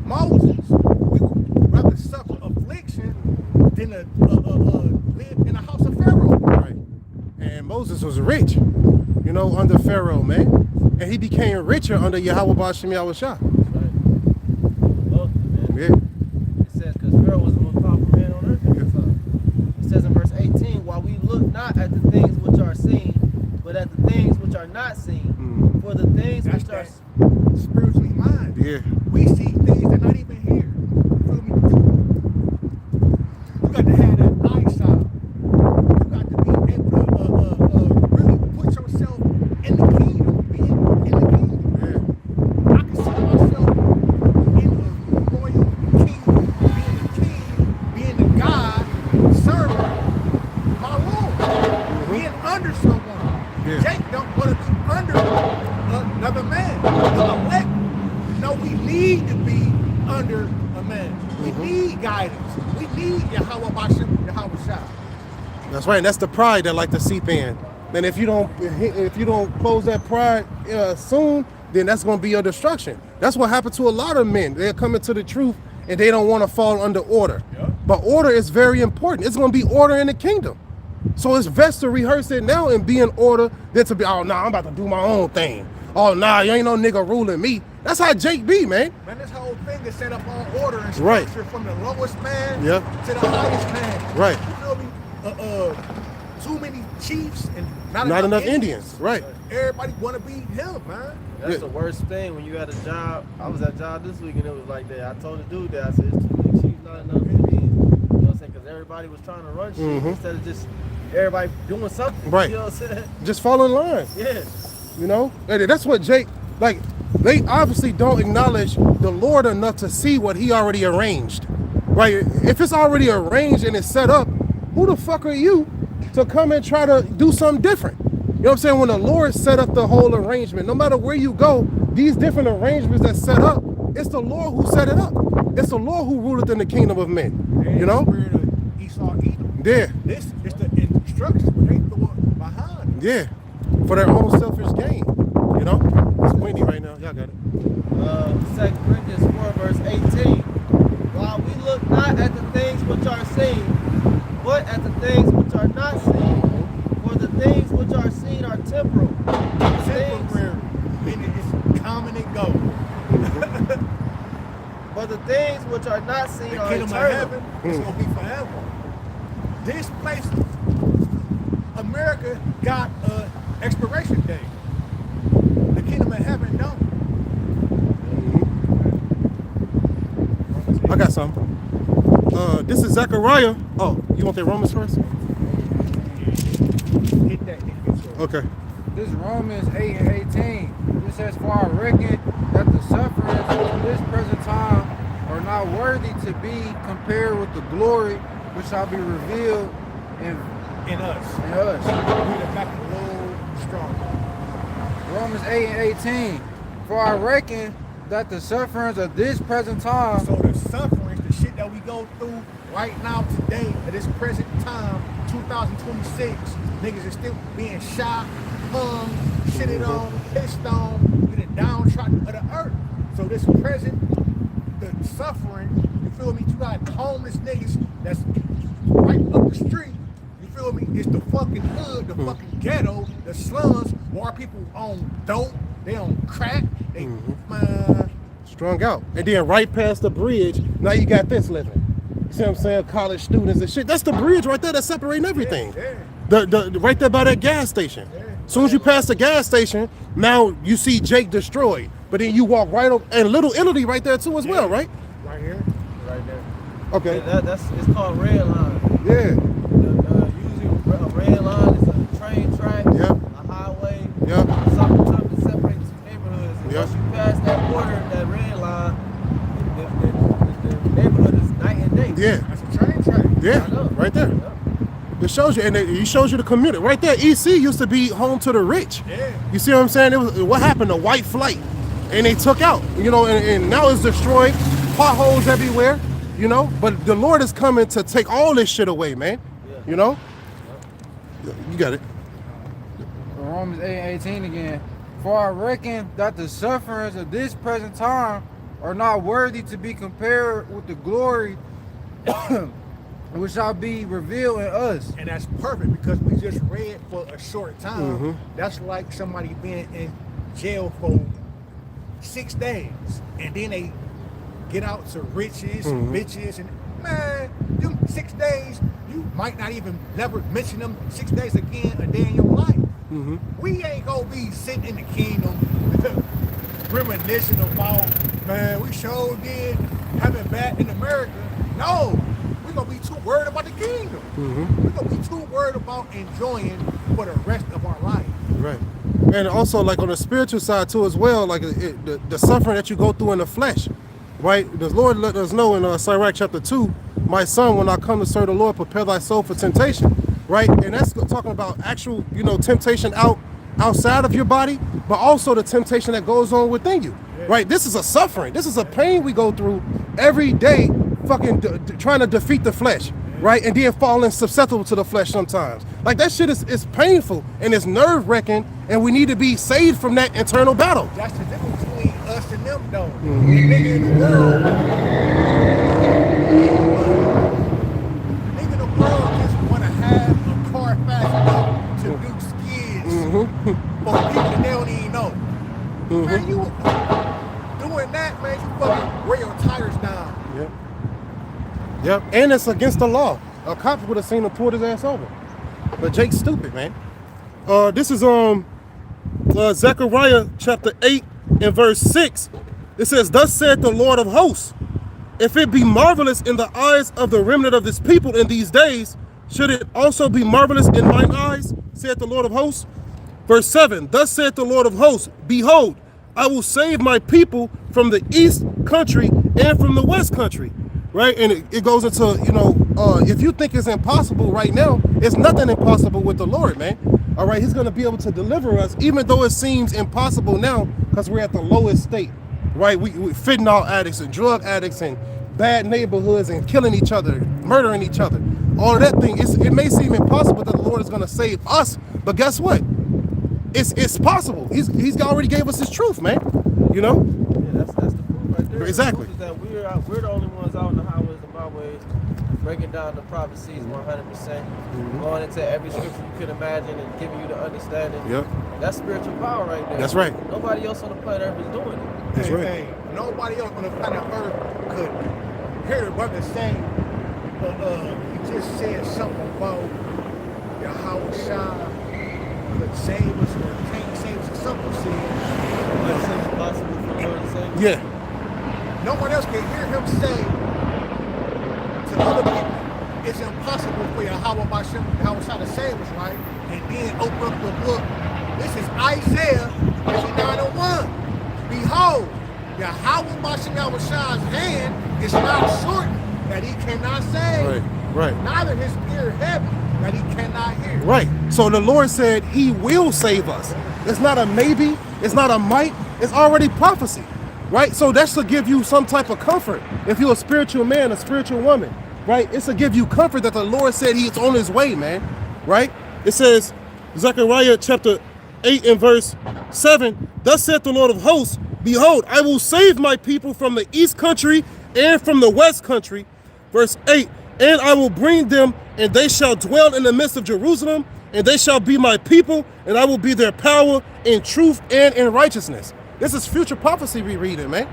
Moses. We would rather suffer affliction than live in the house of Pharaoh. Right. And Moses was rich, you know, under Pharaoh, man. And he became richer under Yahweh Ba'Shem Yahweh Shah. Yeah. It says, because Pharaoh was the most powerful man on earth at the time. It says in verse 18, while we look not at the things which are seen, but at the things which are not seen. For the things That's which are spiritually minded. Yeah. We see things that are not even here. You feel me? You got to have that eyesight. You got to be able to really put We need guidance. We need Yahweh Bashim, Yahweh Shah. That's right. And that's the pride that like to seep in. And if you don't close that pride soon, then that's going to be your destruction. That's what happened to a lot of men. They're coming to the truth and they don't want to fall under order. Yep. But order is very important. It's going to be order in the kingdom. So it's best to rehearse it now and be in order than to be, oh, nah, I'm about to do my own thing. Oh, nah, you ain't no nigga ruling me. That's how Jake be, man. Man, this whole thing is set up on order and structure Right. from the lowest man Yep. to the highest man. Right. You feel me? Too many chiefs and Not enough Indians. Right. Everybody want to be him, man. That's Yeah. the worst thing when you at a job. I was at a job this week and it was like that. I told the dude that, I said, it's too many chiefs, not enough Indians. You know what I'm saying? Because everybody was trying to run shit instead of just everybody doing something. Right. You know what I'm saying? Just fall in line. Yeah. You know? And that's what Jake, like, they obviously don't acknowledge the Lord enough to see what he already arranged. Right? If it's already arranged and it's set up, who the fuck are you to come and try to do something different? You know what I'm saying? When the Lord set up the whole arrangement, no matter where you go, these different arrangements that set up, it's the Lord who set it up. It's the Lord who ruleth in the kingdom of men. And You know? the spirit of Esau Edom. Yeah. This is the instructions, but they throw it behind. Yeah. For their own selfish gain. You know? It's windy right now. Y'all got it. 2 Corinthians 4 verse 18. While we look not at the things which are seen, but at the things which are not seen. For the things which are seen are temporal. The things, Temporary, meaning it's come and it go. but the things which are not seen The are kingdom of eternal. heaven is gonna be forever. This place, America got an expiration date. The kingdom of heaven don't. I got some. This is Zechariah. Oh, you want that Romans first? Hit that. Okay. This Romans 8 and 18. It says, for I reckon that the sufferings of this present time are not worthy to be compared with the glory which shall be revealed in In us. us. We the back a little stronger. Romans 8 and 18. For I reckon that the sufferings of this present time So the sufferings, the shit that we go through right now today, at this present time, 2026, niggas is still being shot, hung, shitted on, pissed on, in the downtrodden of the earth. So this present, the suffering, you feel me? You got homeless niggas that's right up the street. You feel me? It's the fucking hood, the fucking ghetto, the slums, where our people on dope, they on crack, they man. Strung out. And then right past the bridge, now you got this living. You see what I'm saying? College students and shit. That's the bridge right there that's separating everything. Yeah. The right there by that gas station. Yeah. As soon as you pass the gas station, now you see Jake destroyed. But then you walk right up, and Little Italy right there too as well, right? Right here. Right there. Okay. Yeah, that's it's called red line. Yeah. Usually a red line is a train track, Yeah. a highway, Yeah. something that separates two neighborhoods. And Yeah. once you pass that border, that red line, the neighborhood is night and day. Yeah. That's a train track. Yeah. I know. Right there. Yeah. It shows you, and it shows you the community. Right there, EC used to be home to the rich. Yeah. You see what I'm saying? It was what happened, the white flight. And they took out, you know, and now it's destroyed, potholes everywhere, you know. But the Lord is coming to take all this shit away, man. Yeah. You know? You got it. Romans 8 and 18 again. For I reckon that the sufferings of this present time are not worthy to be compared with the glory which shall be revealed in us. And that's perfect because we just read for a short time. That's like somebody being in jail for 6 days and then they get out to riches and bitches and man, them 6 days, you might not even never mention them 6 days again a day in your life. We ain't gonna be sitting in the kingdom reminiscing about, man, we sure did have it bad in America. No, we're gonna be too worried about the kingdom. We're gonna be too worried about enjoying for the rest of our life. Right. And also, like on the spiritual side too, as well, like the suffering that you go through in the flesh, right? The Lord let us know in Sirach chapter 2, my son, when I come to serve the Lord, prepare thy soul for temptation, right? And that's talking about actual, you know, temptation outside of your body, but also the temptation that goes on within you, right? This is a suffering. This is a pain we go through every day fucking trying to defeat the flesh, right? And then falling susceptible to the flesh sometimes. Like that shit is painful and it's nerve-wracking, and we need to be saved from that internal battle. That's the difference between us and them, though. The nigga in the world, just want to have a car fast enough to do skids for people that they don't even know. Man, you doing that, man, you fucking wear your tires down. Yep, and it's against the law. A cop would have seen him pull his ass over. But Jake's stupid, man. This is Zechariah chapter 8 and verse 6. It says, "Thus saith the Lord of hosts, if it be marvelous in the eyes of the remnant of this people in these days, should it also be marvelous in mine eyes, saith the Lord of hosts?" Verse 7, "Thus saith the Lord of hosts, behold, I will save my people from the east country and from the west country." Right? And it goes into, if you think it's impossible right now, it's nothing impossible with the Lord, man. All right, he's going to be able to deliver us, even though it seems impossible now, because we're at the lowest state, right? We fentanyl addicts and drug addicts and bad neighborhoods and killing each other, murdering each other. All of that thing, it may seem impossible that the Lord is going to save us, but guess what? It's possible. He's already gave us his truth, man. You know? Yeah, that's the proof right there. Exactly. The proof is that we're the only ones out in the highways and byways breaking down the prophecies 100%, going into every scripture you could imagine and giving you the understanding. Yep. That's spiritual power right there. That's right. Nobody else on the planet Earth is doing it. That's right. Hey, nobody else on the planet Earth could hear the brother saying, but he just said something about Yahweh Shah could save us or can't save us or something. It's impossible for the Lord to save us. Yeah. No one else can hear him say to other people, it's impossible for Yahweh Shah to save us, right? And then open up the book. This is Isaiah 59:1. Behold, Yahweh Shah's hand is not shortened that he cannot save. Right. Neither his ear heavy that he cannot hear. Right. So the Lord said he will save us. It's not a maybe. It's not a might. It's already prophecy. Right? So that's to give you some type of comfort. If you're a spiritual man, a spiritual woman, right? It's to give you comfort that the Lord said he's on his way, man. Right? It says, Zechariah chapter 8 and verse 7, "Thus saith the Lord of hosts, behold, I will save my people from the east country and from the west country." Verse 8, "And I will bring them, and they shall dwell in the midst of Jerusalem, and they shall be my people, and I will be their power in truth and in righteousness." This is future prophecy we reading, man.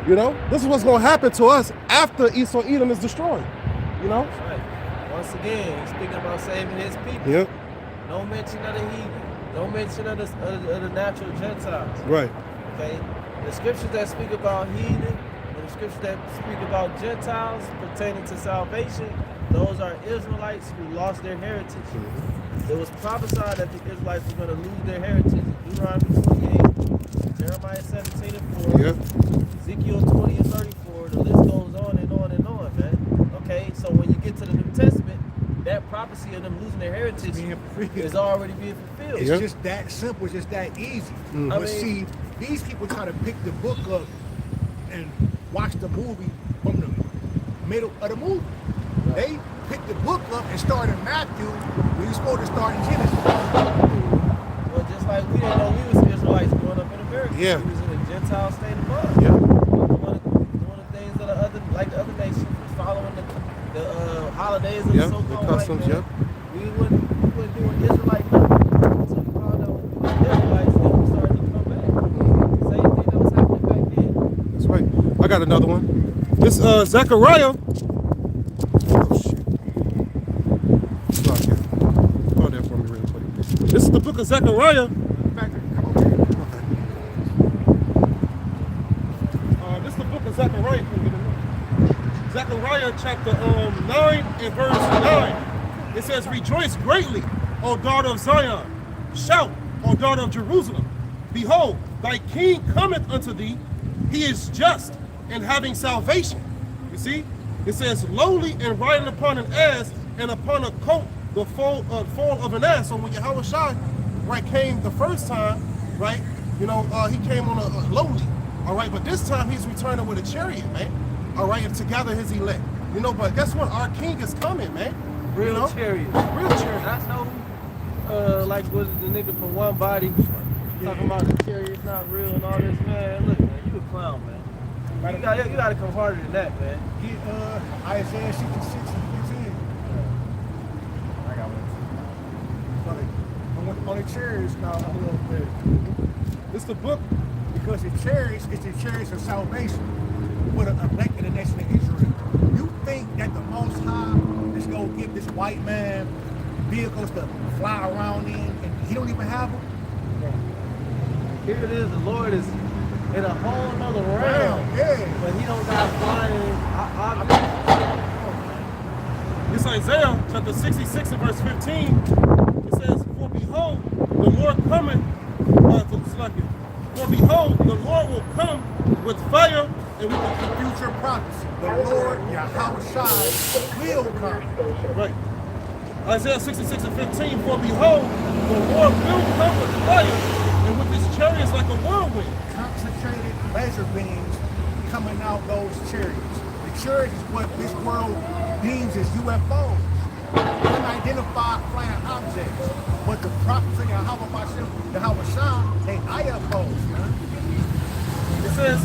You know, this is what's going to happen to us after Esau Edom is destroyed. You know? That's right. Once again, he's speaking about saving his people. Yep. No mention of the heathen. No mention of the natural Gentiles. Right. Okay? The scriptures that speak about heathen and the scriptures that speak about Gentiles pertaining to salvation, those are Israelites who lost their heritage. It was prophesied that the Israelites were going to lose their heritage. Deuteronomy 28, Jeremiah 17 and 4, Yep. Ezekiel 20 and 34, the list goes on and on and on, man. Okay, so when you get to the New Testament, that prophecy of them losing their heritage is already being fulfilled. It's Yep. just that simple, it's just that easy. I But mean- see, these people try to pick the book up and watch the movie from the middle of the movie. They picked the book up and started in Matthew when you're supposed to start in Genesis. Well, just like we didn't know we was Israelites growing up in America. Yeah. We was in a Gentile state of mind. Yep. Doing the things that the other nations was following the holidays of Yep, the the so-called customs, white man. yep. We wouldn't do an Israelite nothing until we found out we were Israelites and we started to come back. Same thing that was happening back then. That's right. I got another one. This Zechariah. Oh shit. Stop here. Hold that for me real quick. This is the book of Zechariah. This is the book of Zechariah. Zechariah chapter 9 and verse 9. It says, "Rejoice greatly, O daughter of Zion. Shout, O daughter of Jerusalem. Behold, thy king cometh unto thee. He is just and having salvation." You see? It says, "Lowly and riding upon an ass, and upon a coat the foal of an ass." So when Yahweh Shai, right, came the first time, right, he came on a lowly, all right? But this time he's returning with a chariot, man, all right, and to gather his elect. You know, but guess what? Our king is coming, man. Real you know? chariots. Real chariots. That's no, like was the nigga from One Body talking about the chariots not real and all this, man. Look, man, you a clown, man. You gotta come harder than that, man. Get Isaiah 66 and 15. I got one. On the chariots now a little bit. It's the book. Because the chariots is the chariots of salvation for the elect of the nation of Israel. You think that the Most High is going to give this white man vehicles to fly around in and he don't even have them? Here it is, the Lord is in a whole nother realm. Yeah. But he don't got flying objects. It's Isaiah chapter 66 and verse 15. It says, for behold, the Lord cometh, for behold, the Lord will come with fire and with the Future prophecy. The Lord, Yahushua, will come. right. Isaiah 66 and 15. For behold, the Lord will come with fire and with his chariots like a whirlwind. Concentrated laser beams coming out those chariots. The chariots is what this world deems as UFOs. Unidentified flying objects. But the prophets of Yahushua, they IFOs, man. It says,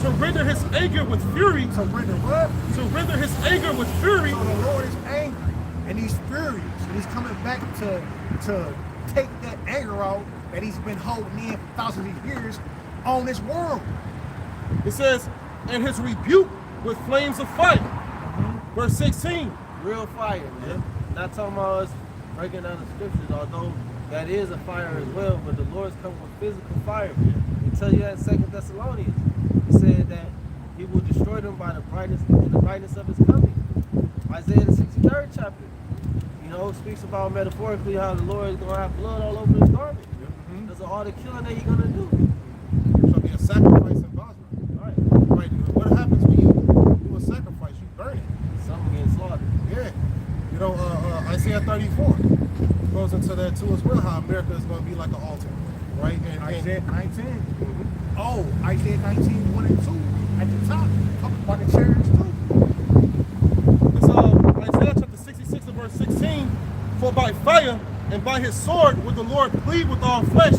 to render his anger with fury. So render what? To render his anger with fury. So the Lord is angry and he's furious and he's coming back to take that anger out that he's been holding in for thousands of years on this world. It says, and his rebuke with flames of fire. Verse 16. Real fire, man. Not talking about us breaking down the scriptures, although that is a fire as well, but the Lord's coming with physical fire. He tell you that in 2 Thessalonians. He said that he will destroy them by the brightness of his coming. Isaiah the 63rd chapter, you know, speaks about metaphorically how the Lord is gonna have blood all over his garment. Because of all the killing that he's gonna do. There shall be a sacrifice in Basra. Right. Right. What happens when you do a sacrifice? You burn it. Something getting slaughtered. Yeah. You know, Isaiah 34 goes into that too as well, how America is going to be like an altar. Right? And Isaiah 19. Oh, Isaiah 19, 1 and 2 at the top. Talk about the chariots too. It's Isaiah chapter 66 and verse 16. For by fire and by his sword will the Lord plead with all flesh,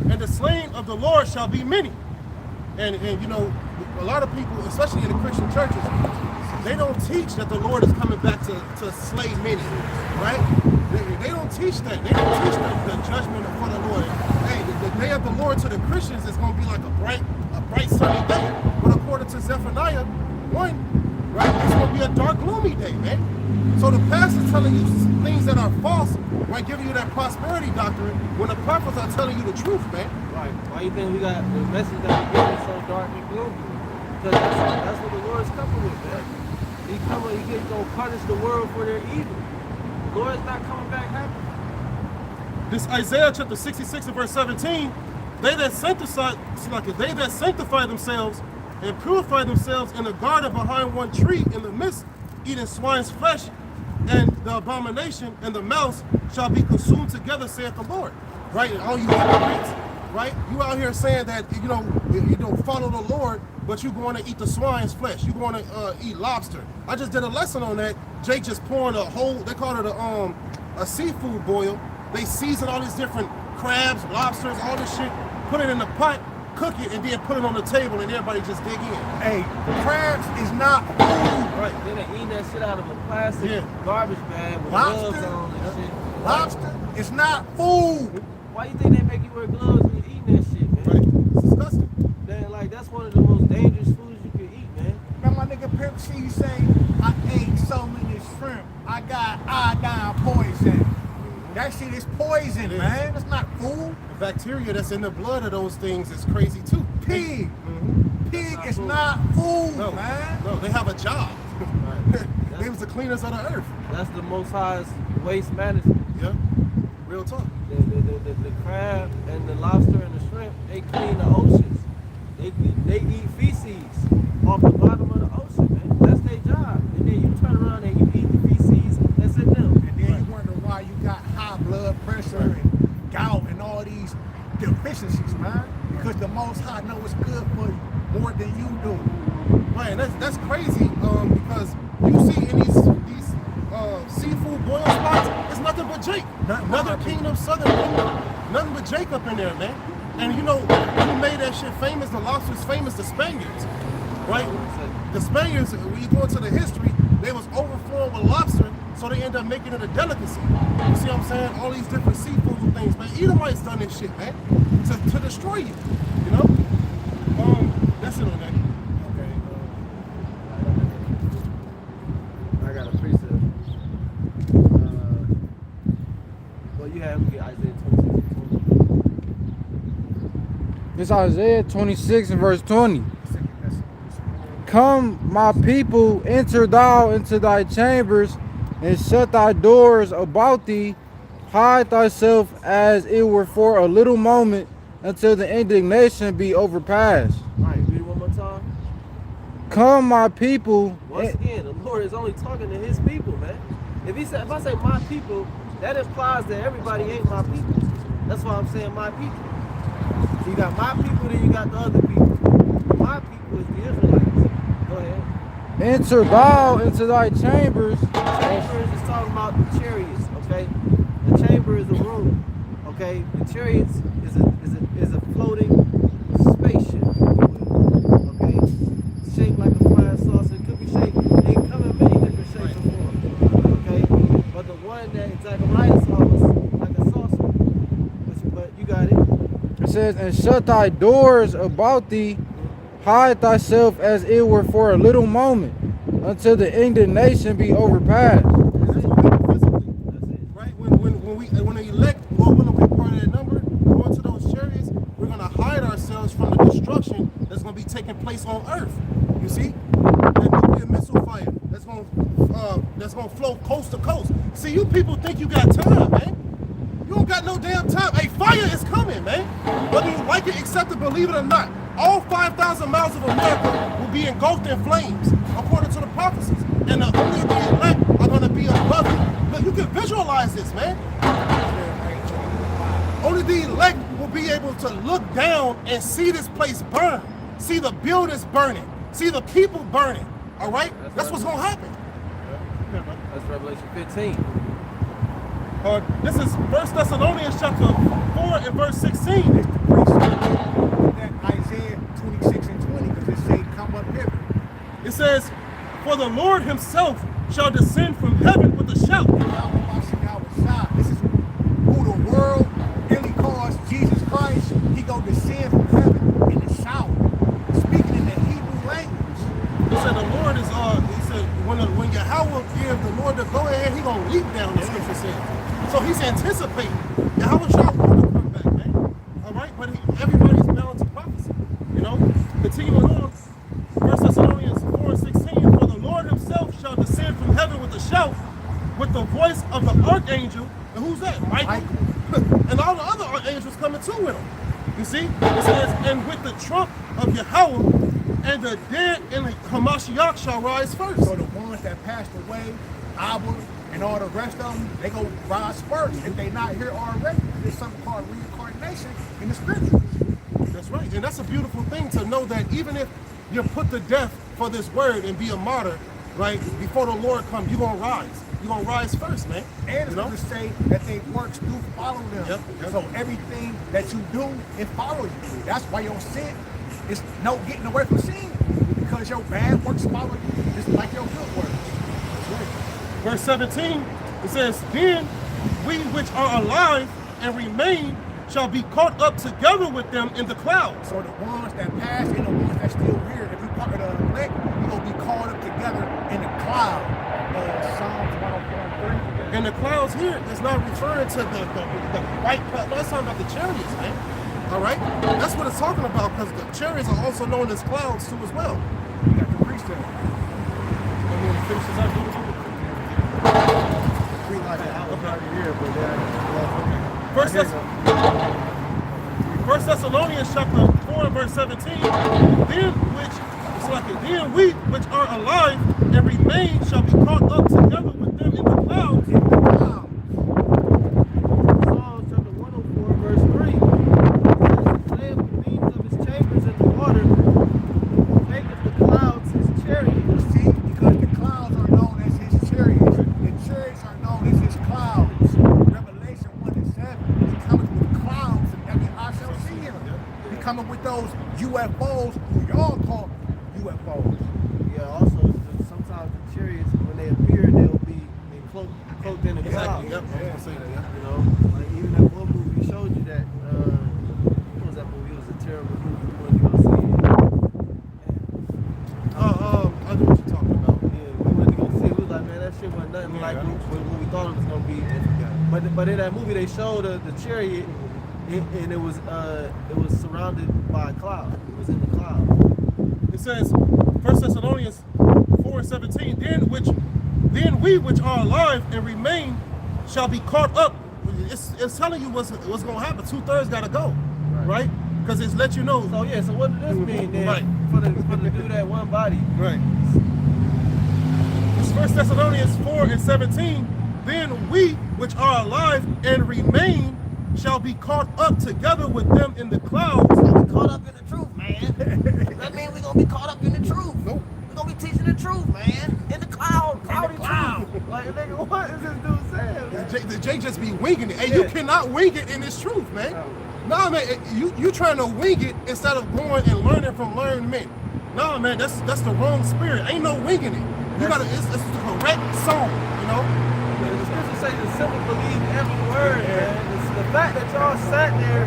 and the slain of the Lord shall be many. And you know, a lot of people, especially in the Christian churches, they don't teach that the Lord is coming back to slay many, right? They don't teach that. They don't teach the judgment for the Lord. Hey, the day of the Lord to the Christians is going to be like a bright sunny day. But according to Zephaniah 1, right, it's going to be a dark, gloomy day, man. So the pastor's telling you things that are false, right, giving you that prosperity doctrine, when the prophets are telling you the truth, man. Right. Why you think we got the message that we get is so dark and gloomy? Because that's what the Lord's coming with, man. He's gonna punish the world for their evil. The Lord's not coming back happy. This Isaiah chapter 66 and verse 17, they that sanctify themselves and purify themselves in a garden behind one tree in the midst, eating swine's flesh, and the abomination and the mouse shall be consumed together, saith the Lord. Right? And all you hypocrites, right? You out here saying that you don't follow the Lord, but you going to eat the swine's flesh. You going to eat lobster. I just did a lesson on that. Jake just pouring a whole, they call it a seafood boil. They season all these different crabs, lobsters, all this shit, put it in the pot, cook it, and then put it on the table, and everybody just dig in. Hey, crabs is not food. Right. Then they eating that shit out of a plastic garbage bag with gloves on and shit. Lobster is not food. Why you think they make you wear gloves when you're eating that shit, man? Right? It's disgusting. Then, like, that's one of the most dangerous foods you can eat, man. Remember my nigga Pimp C say, I ate so many shrimp, I got iodine poison. That shit is poison, man. That's not food. The bacteria that's in the blood of those things is crazy too. Pig. Pig is not food, No, man. no, they have a job. Right. They was the cleaners of the earth. That's the Most High's waste management. Yeah, real talk. The crab and the lobster and the shrimp, they clean the oceans. They eat feces off the bottom of the ocean, man. That's their job. And then you turn around and you eat the feces that's in them. And then you wonder why you got high blood pressure and gout and all these deficiencies, man. Because the Most High knows what's good for you more than you do. Right, and that's crazy because you see in these seafood boil spots, it's nothing but Jake. Northern Kingdom, Southern Kingdom, nothing but Jake up in there, man. And you know who made that shit famous? The lobster's famous, the Spaniards, right? The Spaniards, when you go into the history, they was overflowing with lobster, so they end up making it a delicacy. You see what I'm saying? All these different seafood and things, man. Edomites done this shit, man, to destroy you. You know? That's it on that. I got a precept. Well, you have to get Isaiah 26 and 20. It's Isaiah 26 and verse 20. Come, my people, enter thou into thy chambers, and shut thy doors about thee. Hide thyself as it were for a little moment, until the indignation be overpassed. All right, read it one more time. Come, my people. Once again, the Lord is only talking to His people, man. If I say my people, that implies that everybody ain't my people. That's why I'm saying my people. So you got my people, then you got the other people. My people is the Israelites. Go ahead. Enter thou into thy chambers. Chambers is talking about the chariots, okay? The chamber is a room, okay? The chariots is a floating spaceship, okay? It's shaped like a flying saucer. It could be shaped. They come in many different shapes and forms, okay? But the one that Zechariah saw was like a saucer. But you got it. It says, and shut thy doors about thee. Hide thyself as it were for a little moment, until the indignation be overpassed. That's what we do physically, right? When the elect go up on the part of that number, go into those chariots, we're gonna hide ourselves from the destruction that's gonna be taking place on Earth. You see, that nuclear missile fire that's gonna flow coast to coast. See, you people think you got time, man. You don't got no damn time. Hey, fire is coming, man. Whether you like it, accept it, believe it or not. All 5,000 miles of America will be engulfed in flames, according to the prophecies. And only the elect are going to be above it. Look, you can visualize this, man. Only the elect will be able to look down and see this place burn. See the buildings burning. See the people burning. All right? That's what's going to happen. That's Revelation 15. This is 1 Thessalonians chapter 4 and verse 16. It's the precept that Isaiah 26 and 20, because it say, come up hither. It says, for the Lord himself shall descend from heaven with a shout. This is who the world really calls Jesus Christ. He go descend from heaven in the shout, speaking in the Hebrew language. He said the Lord is he said when Yahweh gives the Lord to go ahead, he gonna leap down, the scripture says. So he's anticipating. Yahweh shall want to come back, man. Alright, but everybody's bound to prophecy. You know? Continuing on, 1 Thessalonians 4 and 16, for the Lord himself shall descend from heaven with a shout, with the voice of the archangel. And who's that? Michael. And all the other archangels coming too with him. You see? It says, and with the trump of Yahweh, and the dead in Hamashiach shall rise first. So the ones that passed away, Abba, and all the rest of them, they go rise first if they not here already. There's something called reincarnation in the scriptures. That's right. And that's a beautiful thing to know that even if you're put to death for this word and be a martyr, right, before the Lord comes, you're going to rise. You're going to rise first, man. And it's going to say that they works do follow them. Yep. So everything that you do, it follows you. That's why your sin is no getting away from sin. Because your bad works follow you, just like your good works. Verse 17, it says, then we which are alive and remain shall be caught up together with them in the clouds. So the ones that pass and the ones that still here, if you part of the elect, you're going to be caught up together in the cloud. Psalms 104:3. And the clouds here is not referring to the white cloud. No, it's talking about the chariots, man. All right? That's what it's talking about, because the chariots are also known as clouds too as well. You got the precept. And then finish this out. First Thessalonians chapter 4 and verse 17. Then we which are alive and remain shall be caught up together with them in the clouds. Psalms chapter 104 verse 3. The lamb beams of his chambers in the water, maketh the clouds his coming with those UFOs who y'all call UFOs. Yeah, also, sometimes the chariots, when they appear, they'll be cloaked in a cloud. Exactly. Yep. I was gonna say that. Yeah. You know, like even that one movie showed you that. What was that movie? It was a terrible movie. We went to go see it. I know what you're talking about. Yeah, we went to go see it. We was like, man, that shit wasn't nothing like what we thought it was gonna be. But in that movie, they showed the chariot, and it was surrounded by a cloud. It was in the cloud. It says, 1 Thessalonians 4:17. Then we which are alive and remain shall be caught up. It's telling you what's going to happen. 2/3 got to go, right? Because it's let you know. So so what does this mean then? Right. For the do that one body. Right. It's 1 Thessalonians 4:17. Then we which are alive and remain shall be caught up together with them in the clouds. We're caught up in the truth, man. That means we're gonna be caught up in the truth. Nope. We're gonna be teaching the truth, man. In the cloudy truth. Like, nigga, what is this dude saying? The J just be winging it. Hey, you cannot wing it in this truth, man. Nah, man, you trying to wing it instead of going and learning from learned men. Nah, man, that's the wrong spirit. Ain't no winging it. You gotta, it's the correct song, you know? The scripture says to simply believe every word, man. It's the fact that y'all sat there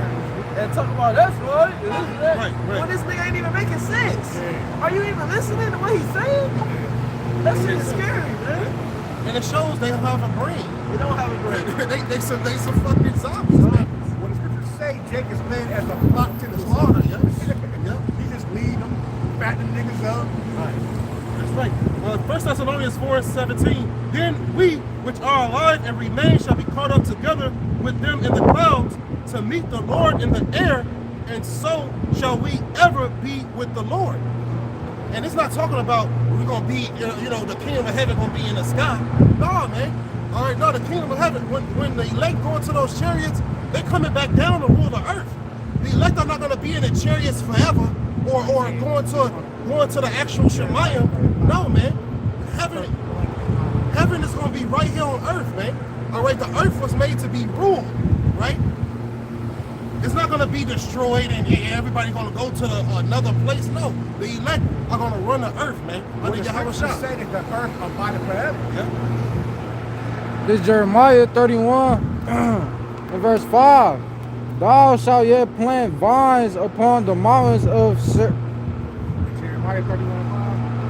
and talk about that's right, and this and that. Right. When this nigga ain't even making sense. Are you even listening to what he's saying? That shit is scary, man. And it shows they have a brain. They don't have a brain. they some fucking zombies, man. When the scriptures say Jacob's led as a flock to the slaughter, Yep. he just lead them, fatten them niggas up. That's right. 1 Thessalonians 4:17. Then we which are alive and remain shall be caught up together with them in the clouds to meet the Lord in the air, and so shall we ever be with the Lord. And it's not talking about we're gonna be, the kingdom of heaven gonna be in the sky. No, man. All right, no, the kingdom of heaven. When the elect go into those chariots, they're coming back down to rule the earth. The elect are not gonna be in the chariots forever, or going to the actual Shemayim. No, man. Heaven is gonna be right here on earth, man. All right, the earth was made to be ruled, right? It's not going to be destroyed and everybody going to go to another place. No, the elect are going to run the earth, man. Under Yahweh Shah. Say that the earth abided forever. Yeah. This Jeremiah 31 and verse 5. Thou shalt yet plant vines upon the mountains of Jeremiah 31:5.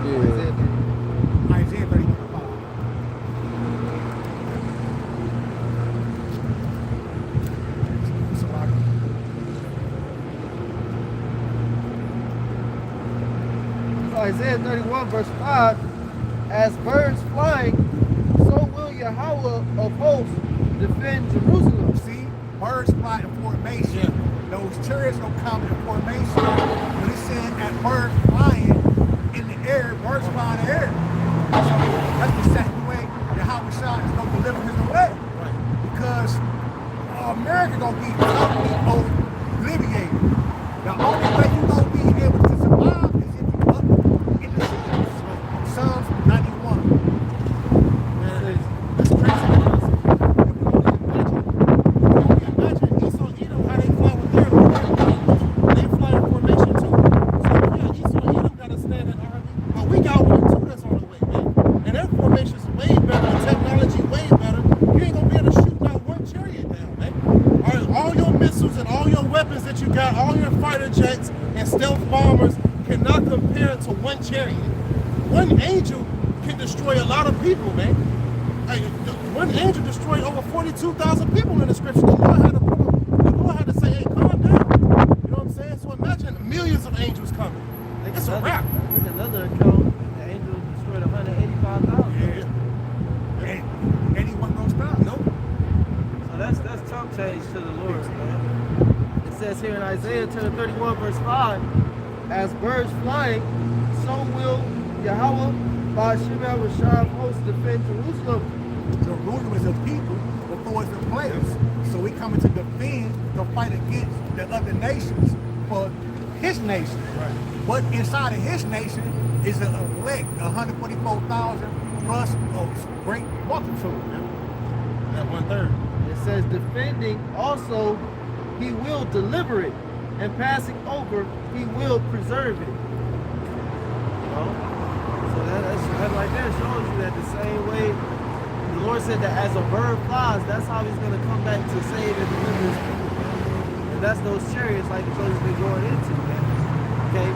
Yeah. Isaiah 31:5. Isaiah 31 verse 5, as birds flying, so will Yahweh of hosts defend Jerusalem. See, birds fly in formation. Those chariots don't come in formation. When it said as birds flying in the air, birds fly in the air. So that's the same way Yahweh Shah is going to deliver his elect. Right. Because America going to be totally obliterated. The only way you going to be able to survive is if you up in the seas. Psalms 91. Man, that's crazy. Imagine Esau and Edom, how they fly with their they fly in formation too. So yeah, Esau and Edom got a standing army, but we got one too that's on the way, man. And their formation's way better, the technology way better. You ain't gonna be able to shoot not one chariot down, man. All your missiles and all your weapons that you got, all your fighter jets and stealth bombers cannot compare to one chariot. One angel can destroy a lot of people, man. Hey, one angel destroyed over 42,000 people in the scripture. The Lord had to say, hey, calm down. You know what I'm saying? So imagine millions of angels coming. It's a wrap. There's another account, the angel destroyed 185,000. And anyone gonna stop? Nope. So that's chump change to the Lord, man. It says here in Isaiah 31 verse 5, as birds flying, so will Yahweh by Shema Rashab hosts defend Jerusalem. Jerusalem is a people before it's a place. So we coming to defend, to fight against the other nations for his nation. Right. But inside of his nation is an elect, 144,000 plus a great multitude. That 1/3. It says defending also he will deliver it. and passing over, he will preserve it. You know? So that right there shows you that the same way the Lord said that as a bird flies, that's how he's going to come back to save and deliver his people. And that's those chariots like the brothers been going into, man. Okay?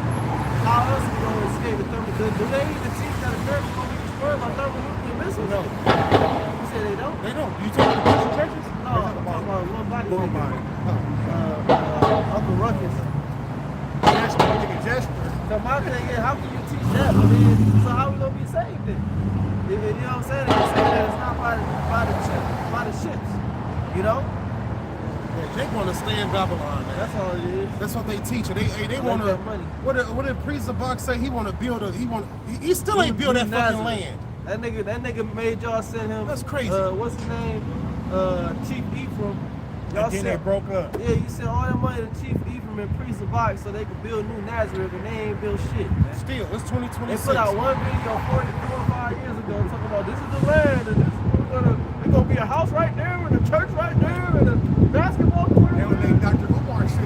How else is he going to escape the thermal? Do they even teach that a bird is going to be destroyed by thermonuclear missiles? No. You say they don't? They don't. You talking about the churches? No, I'm talking about one body. One body. Uncle Ruckus. That's the nigga gesture. So my thing is, how can you teach that? But then, so how we gonna be saved then? You know what I'm saying? They're saying that it's not by the ships. You know? Yeah, they want to stay in Babylon, man. That's all it is. That's what they teach. They Like want to. that money. What did Priest of Box say? He want to build a. He still ain't built that fucking land. That nigga made y'all send him. That's crazy. What's his name? Chief Ephraim. Y'all And then they sent, broke up. yeah, you sent all that money to Chief Ephraim and Priest of Box so they could build New Nazareth, and they ain't built shit, man. Still, it's They 2026. put out one video 4 or 5 years ago talking about this is the land and this is where there's gonna be a house right there and a church right there and a basketball court. That was they Dr. Umar shit.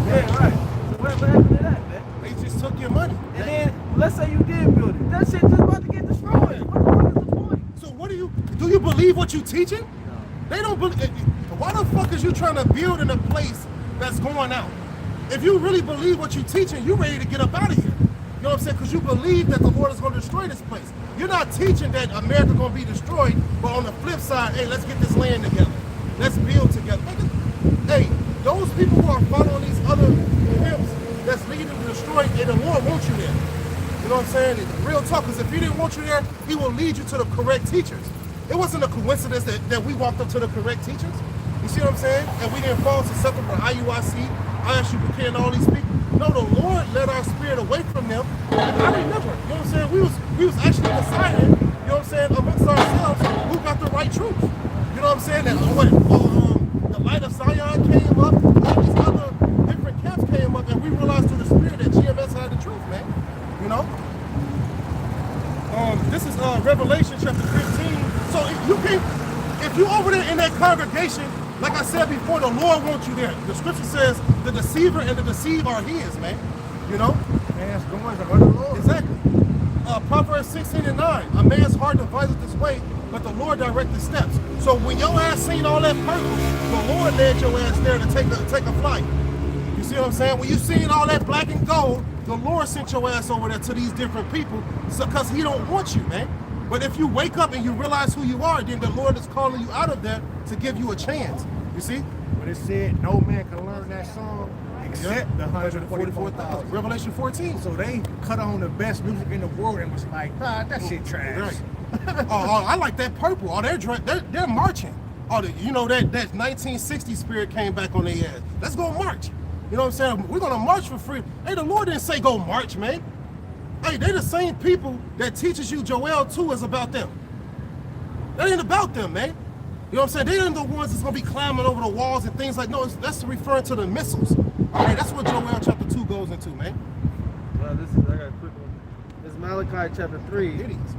Yeah, right. So what happened to that, man? They just took your money. And then let's say you did build it. That shit just about to get destroyed. What the fuck is the point? So what do you believe what you teaching? They don't believe. Why the fuck is you trying to build in a place that's going out? If you really believe what you teaching, you ready to get up out of here. You know what I'm saying? Because you believe that the Lord is going to destroy this place. You're not teaching that America's going to be destroyed, but on the flip side, hey, let's get this land together. Let's build together. Hey, those people who are following these other pimps that's leading to destroy, hey, the Lord wants you there. You know what I'm saying? Real talk, because if he didn't want you there, he will lead you to the correct teachers. It wasn't a coincidence that we walked up to the correct teachers. You see what I'm saying? And we didn't fall susceptible to IUIC, ISUPK, and all these people. No, the Lord led our spirit away from them. And I remember, you know what I'm saying? We was actually deciding, you know what I'm saying, amongst ourselves, who got the right truth. You know what I'm saying? That the light of Zion came up, all these other different camps came up, and we realized through the spirit that GMS had the truth, man. You know? This is Revelation chapter 15. So if you over there in that congregation, like I said before, the Lord wants you there. The scripture says the deceiver and the deceived are his, man. You know? Man's goings are of the Lord. Exactly. Proverbs 16:9. A man's heart deviseth this way, but the Lord direct his steps. So when your ass seen all that purple, the Lord led your ass there to take a flight. You see what I'm saying? When you seen all that black and gold, the Lord sent your ass over there to these different people because he don't want you, man. But if you wake up and you realize who you are, then the Lord is calling you out of there to give you a chance. You see? But it said no man can learn that song except the 144,000. Revelation 14. So they cut on the best music in the world and was like, that shit trash. Right. Oh, I like that purple. Oh, they're marching. Oh, you know that 1960 spirit came back on their ass. Let's go march. You know what I'm saying? We're gonna march for free. Hey, the Lord didn't say go march, man. Hey, they the same people that teaches you Joel 2 is about them. That ain't about them, man. You know what I'm saying? They ain't the ones that's gonna be climbing over the walls and things like. No, that's referring to the missiles. All right, that's what Joel chapter 2 goes into, man. Well, I got a quick one. This is Malachi chapter 3, Idiots.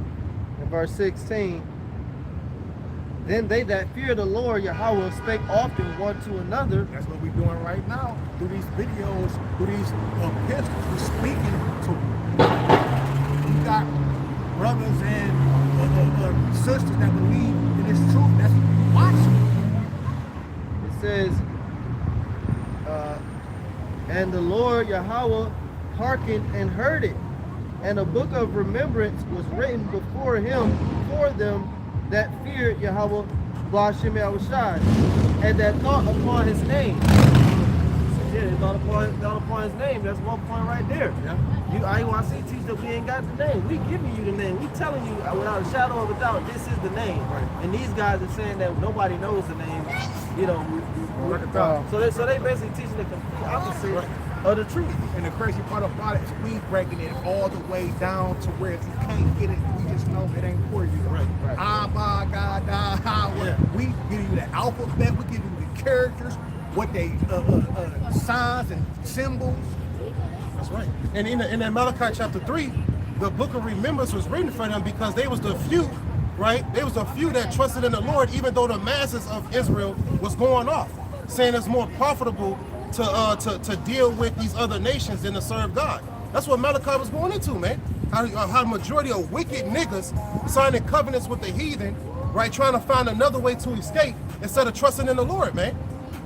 and verse 16. Then they that fear the Lord Yahweh spake often one to another. That's what we're doing right now. Through these videos, through these epistles, we're speaking to. We got brothers and sisters that believe in this truth. That's watching. It says, and the Lord Yahweh hearkened and heard it, and a book of remembrance was written before him for them that feared Yahweh Blashem Yahushai, and that thought upon his name. So yeah, they thought upon his name. That's one point right there. Yeah. IUIC teach that we ain't got the name. We giving you the name. We telling you without a shadow of a doubt, this is the name. Right. And these guys are saying that nobody knows the name. You know, so they basically teaching the complete opposite of the truth. And the crazy part about it is we breaking it all the way down to where if you can't get it, we just know it ain't for you. Right. Abba, God, Yeah. We give you the alphabet, we give you the characters, what they signs and symbols. That's right. And in that Malachi chapter 3, the book of remembrance was written for them because they was the few, right? They was the few that trusted in the Lord, even though the masses of Israel was going off, saying it's more profitable to deal with these other nations than to serve God. That's what Malachi was going into, man. How majority of wicked niggas signing covenants with the heathen, right? Trying to find another way to escape instead of trusting in the Lord, man.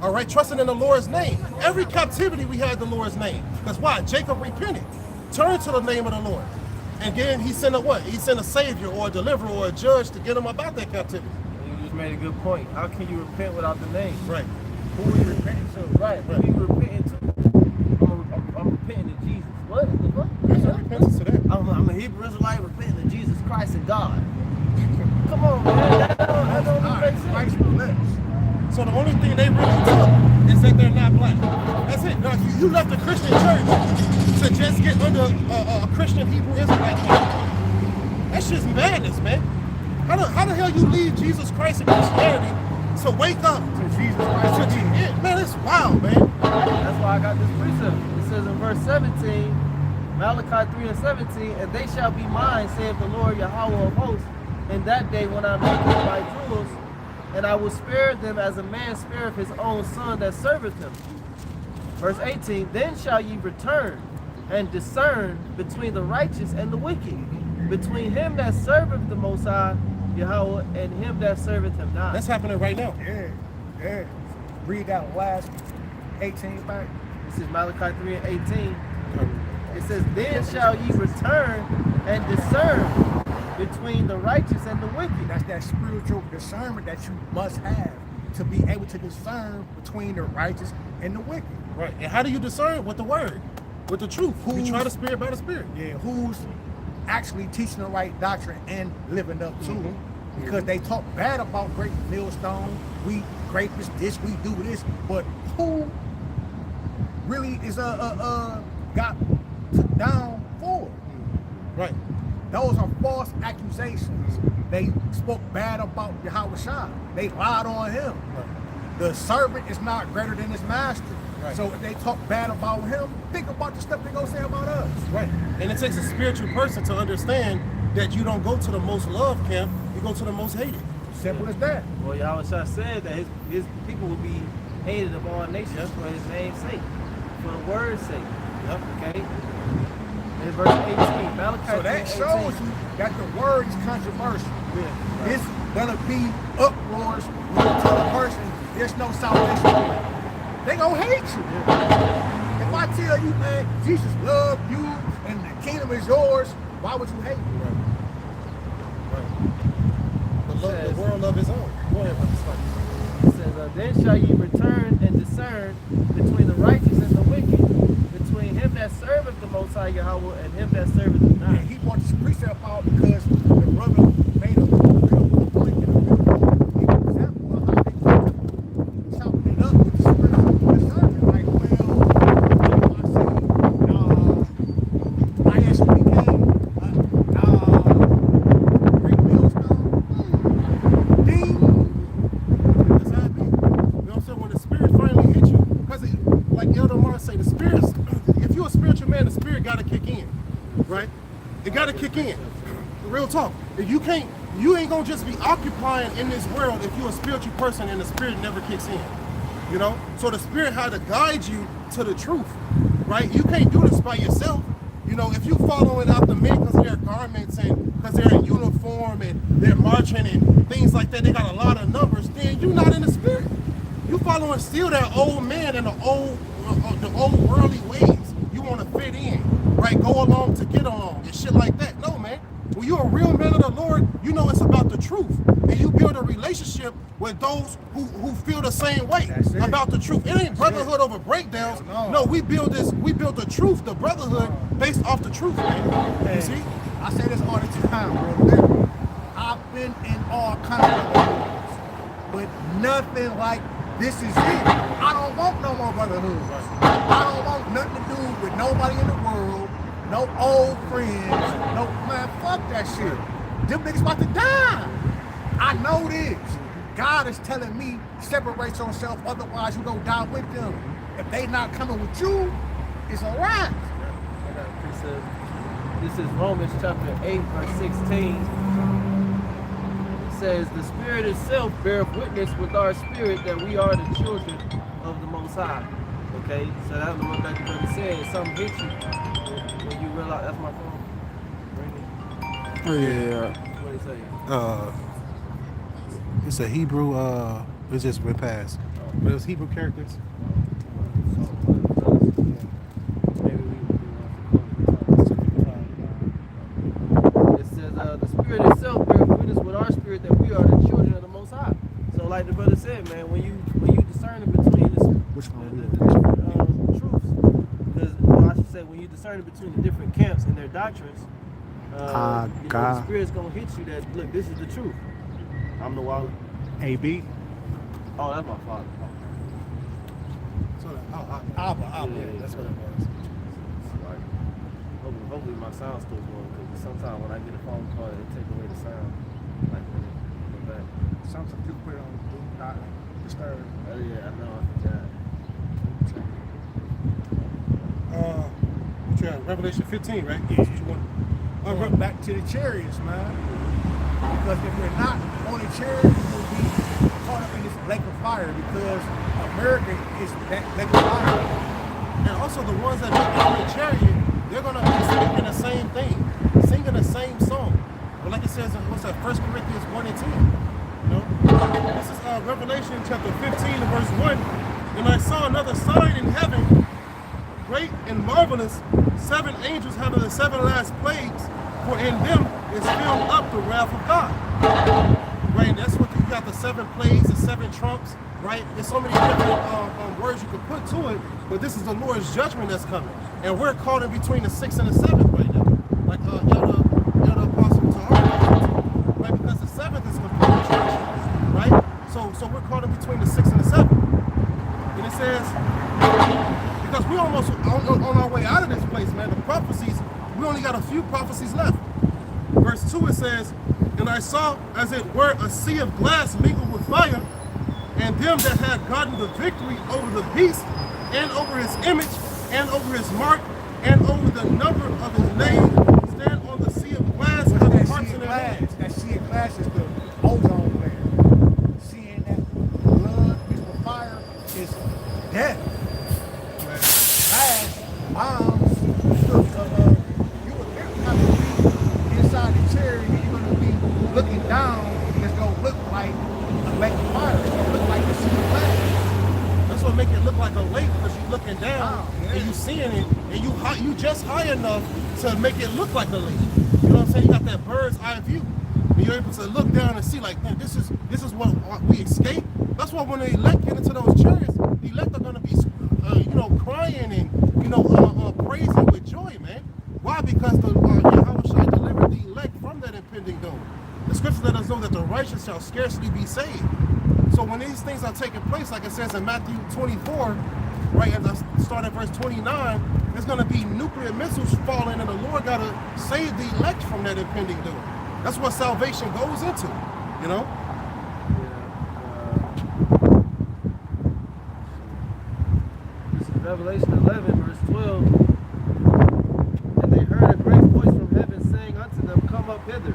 All right, trusting in the Lord's name. Every captivity we had the Lord's name. That's why Jacob repented, turned to the name of the Lord, and then he sent a what? He sent a savior or a deliverer or a judge to get him about that captivity. You just made a good point. How can you repent without the name? Right. Who are you repenting to? Right. Who are you repenting to? I'm repenting to Jesus. What? What? There's no repentance to that. I'm a Hebrew Israelite repenting to Jesus Christ and God. Come on, man. That don't make sense. Christ lives. So the only thing they really took is that they're not black. That's it. Now, you left the Christian church to just get under a Christian Hebrew Israelite camp. That's just madness, man. How the hell you leave Jesus Christ and Christianity to wake up To Jesus Christ. yeah, man, it's wild, man. That's why I got this precept. It says in verse 17, Malachi 3 and 17, and they shall be mine, saith the Lord Yahweh of hosts, in that day when I make them my jewels, and I will spare them as a man spareth his own son that serveth him. Verse 18, then shall ye return and discern between the righteous and the wicked, between him that serveth the Most High, Yahweh, and him that serveth him not. That's happening right now. Yeah. Read that last 18 back. This is Malachi 3 and 18. It says, then shall ye return and discern between the righteous and the wicked. That's that spiritual discernment that you must have to be able to discern between the righteous and the wicked. Right. And how do you discern? With the word, with the truth. We try the spirit by the spirit. Yeah, who's actually teaching the right doctrine and living up to it. Because they talk bad about Great Millstone, we great this, we do this, but who really is got took down for it? Right. Those are false accusations. They spoke bad about Yahweh Shah. They lied on him. Right. The servant is not greater than his master. Right. So if they talk bad about him, think about the stuff they're gonna say about us. Right. And it takes a spiritual person to understand that you don't go to the most loved camp, you go to the most hated. Simple as that. Well, Yahweh Shah said that his people will be hated of all nations for his name's sake, for the word's sake. Yep. Okay? In verse 18, Malachi So that 3:18. shows you that the word is controversial. Yeah. It's gonna be uproars when you tell a person there's no salvation for you. They gonna hate you. If I tell you, man, Jesus loved you and the kingdom is yours, why would you hate me? Right. The world of his own. Go ahead, brother. It says, then shall ye return and discern between the righteous and the wicked, between him that serveth the Most High Yahweh and him that serveth him not. And he brought this precept out because the brother made a real good point and a real good example of how they chopped it up with the spiritual discernment. Like, I actually became Great Millstone. Ding. That's how it be. You know what I'm saying? When the spirit finally hit you, because like Elder Mar say, the spirit, if you're a spiritual man, the spirit got to kick in, right? It got to kick in. Real talk. If you can't, you ain't gonna just be occupying in this world if you're a spiritual person and the spirit never kicks in. You know? So the spirit had to guide you to the truth, right? You can't do this by yourself. You know, if you following out the men because of their garments and because they're in uniform and they're marching and things like that, they got a lot of numbers, then you're not in the spirit. You following still that old man and the old worldly ways. You want to fit in, right? Go along to get along and shit like that. No, man. When you're a real man of the Lord, you know it's about the truth. And you build a relationship with those who feel the same way about the truth. It ain't brotherhood over breakdowns. No, we build the truth, the brotherhood, based off the truth, man. You see? I say this all the time, bro. Literally, I've been in all kinds of brotherhoods, but nothing like this is it. I don't want no more brotherhoods. I don't want nothing to do with nobody in the world, no old friends, no, man, fuck that shit. Them niggas about to die. I know this. God is telling me, separate yourself, otherwise you gonna die with them. If they not coming with you, it's a wrap. I got a precept. This is Romans chapter 8, verse 16. It says, the Spirit itself beareth witness with our spirit that we are the children of the Most High. Okay, so that's what that the brother said. Something hit you when you realize that's my phone. Yeah. What he say? It's a Hebrew. It just went past. But it was Hebrew characters. It says the Spirit itself bears witness with our spirit that we are the children of the Most High. So, like the brother said, man, when you discern between the truths, because I should say when you discern between the different camps and their doctrines, the Spirit's gonna hit you that look, this is the truth. I'm the Wally. AB. Oh, that's my father. So, Abba. Yeah, that's what it was. Like, hopefully my sound's still going, because sometimes when I get a phone call, it take away the sound. Like when it goes back. Sometimes people put it on do not disturb. Oh yeah, I know. I forgot. What you have? Revelation 15, right? Yeah. That's what you want. Back to the chariots, man. Because if you're not on a chariot, you will be caught up in this lake of fire, because America is that lake of fire. And also the ones that make it on the chariot, they're gonna be speaking the same thing, singing the same song. But like it says in what's that, 1 Corinthians 1 and 10. You know? This is Revelation chapter 15 and verse 1. And I saw another sign in heaven, great and marvelous, 7 angels having the 7 last plagues, for in them is filled up the wrath of God. Right, and that's what you got, the 7 plagues, the 7 trumps, right? There's so many different words you could put to it, but this is the Lord's judgment that's coming. And we're caught in between the 6th and the 7th right now. Like Elder Apostle Tahar, right? Because the 7th is complete destruction, right? So we're caught in between the 6th and the 7th. And it says, because we almost on our way out of this place, man, the prophecies, we only got a few prophecies left. Verse 2, it says, and I saw, as it were, a sea of glass mingled with fire, and them that had gotten the victory over the beast, and over his image, and over his mark, and over the number of his name, stand on the sea of glass, having harps in their hands. That sea of glass is the ozone layer. Seeing that blood mixed with fire is death. Glass, bombs, look, you would literally have to be inside the chariot, and you're going to be looking down, and it's going to look like a lake of fire. It's going to look like the sea of glass. That's what make it look like a lake, because you're looking down Yeah. and you seeing it, and you just high enough to make it look like a lake. You know what I'm saying? You got that bird's eye view. And you're able to look down and see, like, man, this is what we escape. That's why when the elect get into those chariots, the elect are gonna be, crying and praising with joy, man. Why? Because the Yahweh shall deliver the elect from that impending doom. The scriptures let us know that the righteous shall scarcely be saved. So when these things are taking place, like it says in Matthew 24, right, as I start at verse 29, there's going to be nuclear missiles falling, and the Lord got to save the elect from that impending doom. That's what salvation goes into, you know? This is Revelation 11, verse 12. And they heard a great voice from heaven saying unto them, come up hither.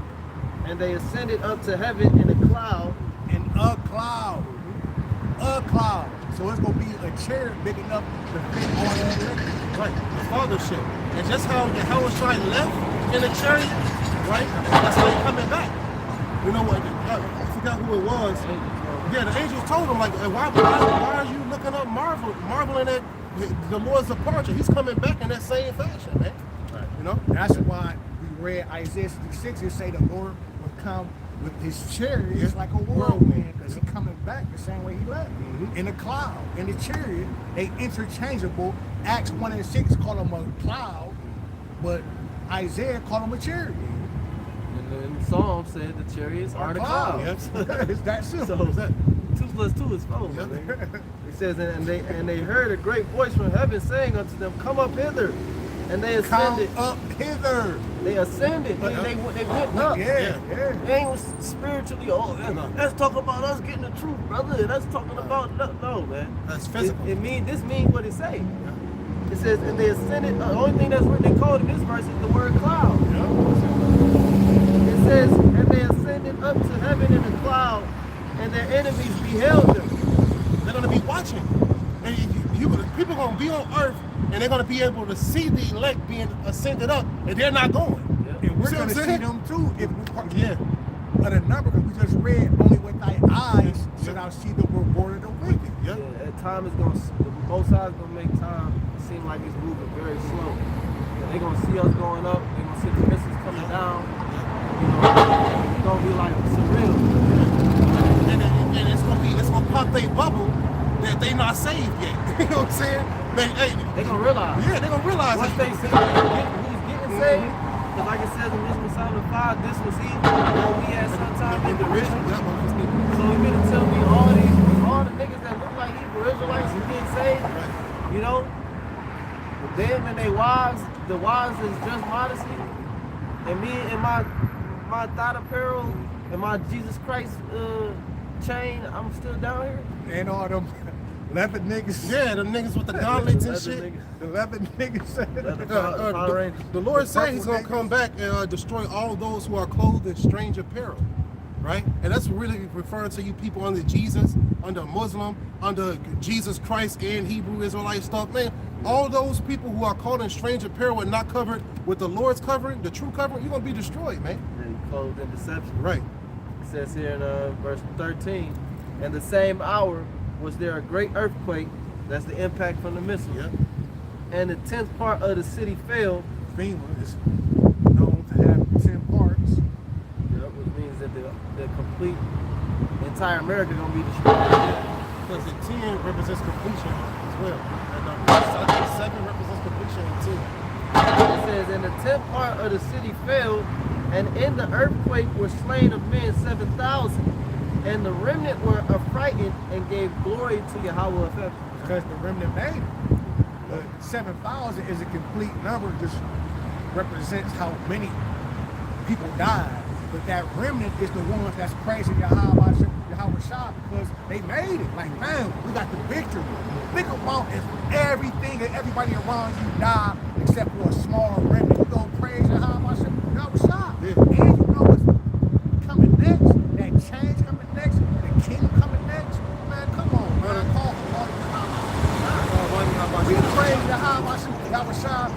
And they ascended up to heaven in a cloud. In a cloud. A cloud. So it's going to be a chariot big enough to fit on that lake. Right, the fathership. And just how Yahweh Shai left in the chariot, right? That's how he's coming back. You know what? I forgot who it was. Yeah, the angels told him, like, why are you looking up marveling at the Lord's departure? He's coming back in that same fashion, man. Right. You know? That's why we read Isaiah 66 and say the Lord will come with his chariot. It's like a whirlwind, because he's coming back the same way he left. In a cloud. In the chariot, they interchangeable. Acts 1 and 6 call them a cloud, but Isaiah called them a chariot. And then Psalm said the chariots are the clouds. It's that simple. So that 2 plus 2 is 4. It says, and they heard a great voice from heaven saying unto them, come up hither. And they ascended. Come up hither. They ascended. They went up. Yeah. They ain't spiritually, let's talk about us getting the truth, brother. That's talking about, no, man. That's physical. This means what it say. It says, and they ascended. The only thing that's written in code in this verse is the word cloud. It says, and they ascended up to heaven in a cloud, and their enemies beheld them. They're going to be watching. And people gonna be on earth, and they're gonna be able to see the elect being ascended up, and they're not going. And we're See what going to I'm see saying? them too. If we Yeah. But a number, because we just read, only with thy eyes shall thou see the reward of the wicked. Yep. Yeah, at time is gonna, the Most High is gonna make time seem like it's moving very slow. They're gonna see us going up. They're gonna see the missiles coming down. You know, it's gonna be like surreal. And it's gonna pop their bubble that they not saved yet. You know what I'm saying? They gonna realize. Yeah, they gonna realize. Once they see who's getting saved, because like it says in Wisdom Psalm 5, this was he when we had sometime in the original. So you mean to tell me all the niggas that look like Hebrew Israelites is getting saved? You know? Them and their wives, the wives is just modesty. And me and my thought apparel and my Jesus Christ chain, I'm still down here. And all them 11 niggas. Yeah, the niggas with the gauntlets and Other shit. niggas. The 11 niggas. The Lord said he's going to come back and destroy all those who are clothed in strange apparel, right? And that's really referring to you people under Jesus, under Muslim, under Jesus Christ and Hebrew Israelite stuff, man. All those people who are caught in strange apparel and not covered with the Lord's covering, the true covering, you're going to be destroyed, man. And clothed in deception. Right. It says here in verse 13, in the same hour was there a great earthquake, that's the impact from the missile. Yeah. And the 10th part of the city fell. FEMA is known to have 10 parts. Which means that the complete entire America gonna be destroyed. Because the 10 represents completion as well. And the 7 represents completion and 10. It says, and the 10th part of the city fell, and in the earthquake were slain of men 7,000. And the remnant were affrighted and gave glory to Yahweh of heaven. Because the remnant made it. But 7,000 is a complete number, just represents how many people died. But that remnant is the ones that's praising Yahweh Shah because they made it. Like, man, we got the victory. Think about if everything and everybody around you died except for a small remnant. You gonna praise Yahweh Shah. Yeah. And you know what's coming next? That change coming next? The kingdom coming next? Man, come on, man. Call for all we praise Yahweh Shah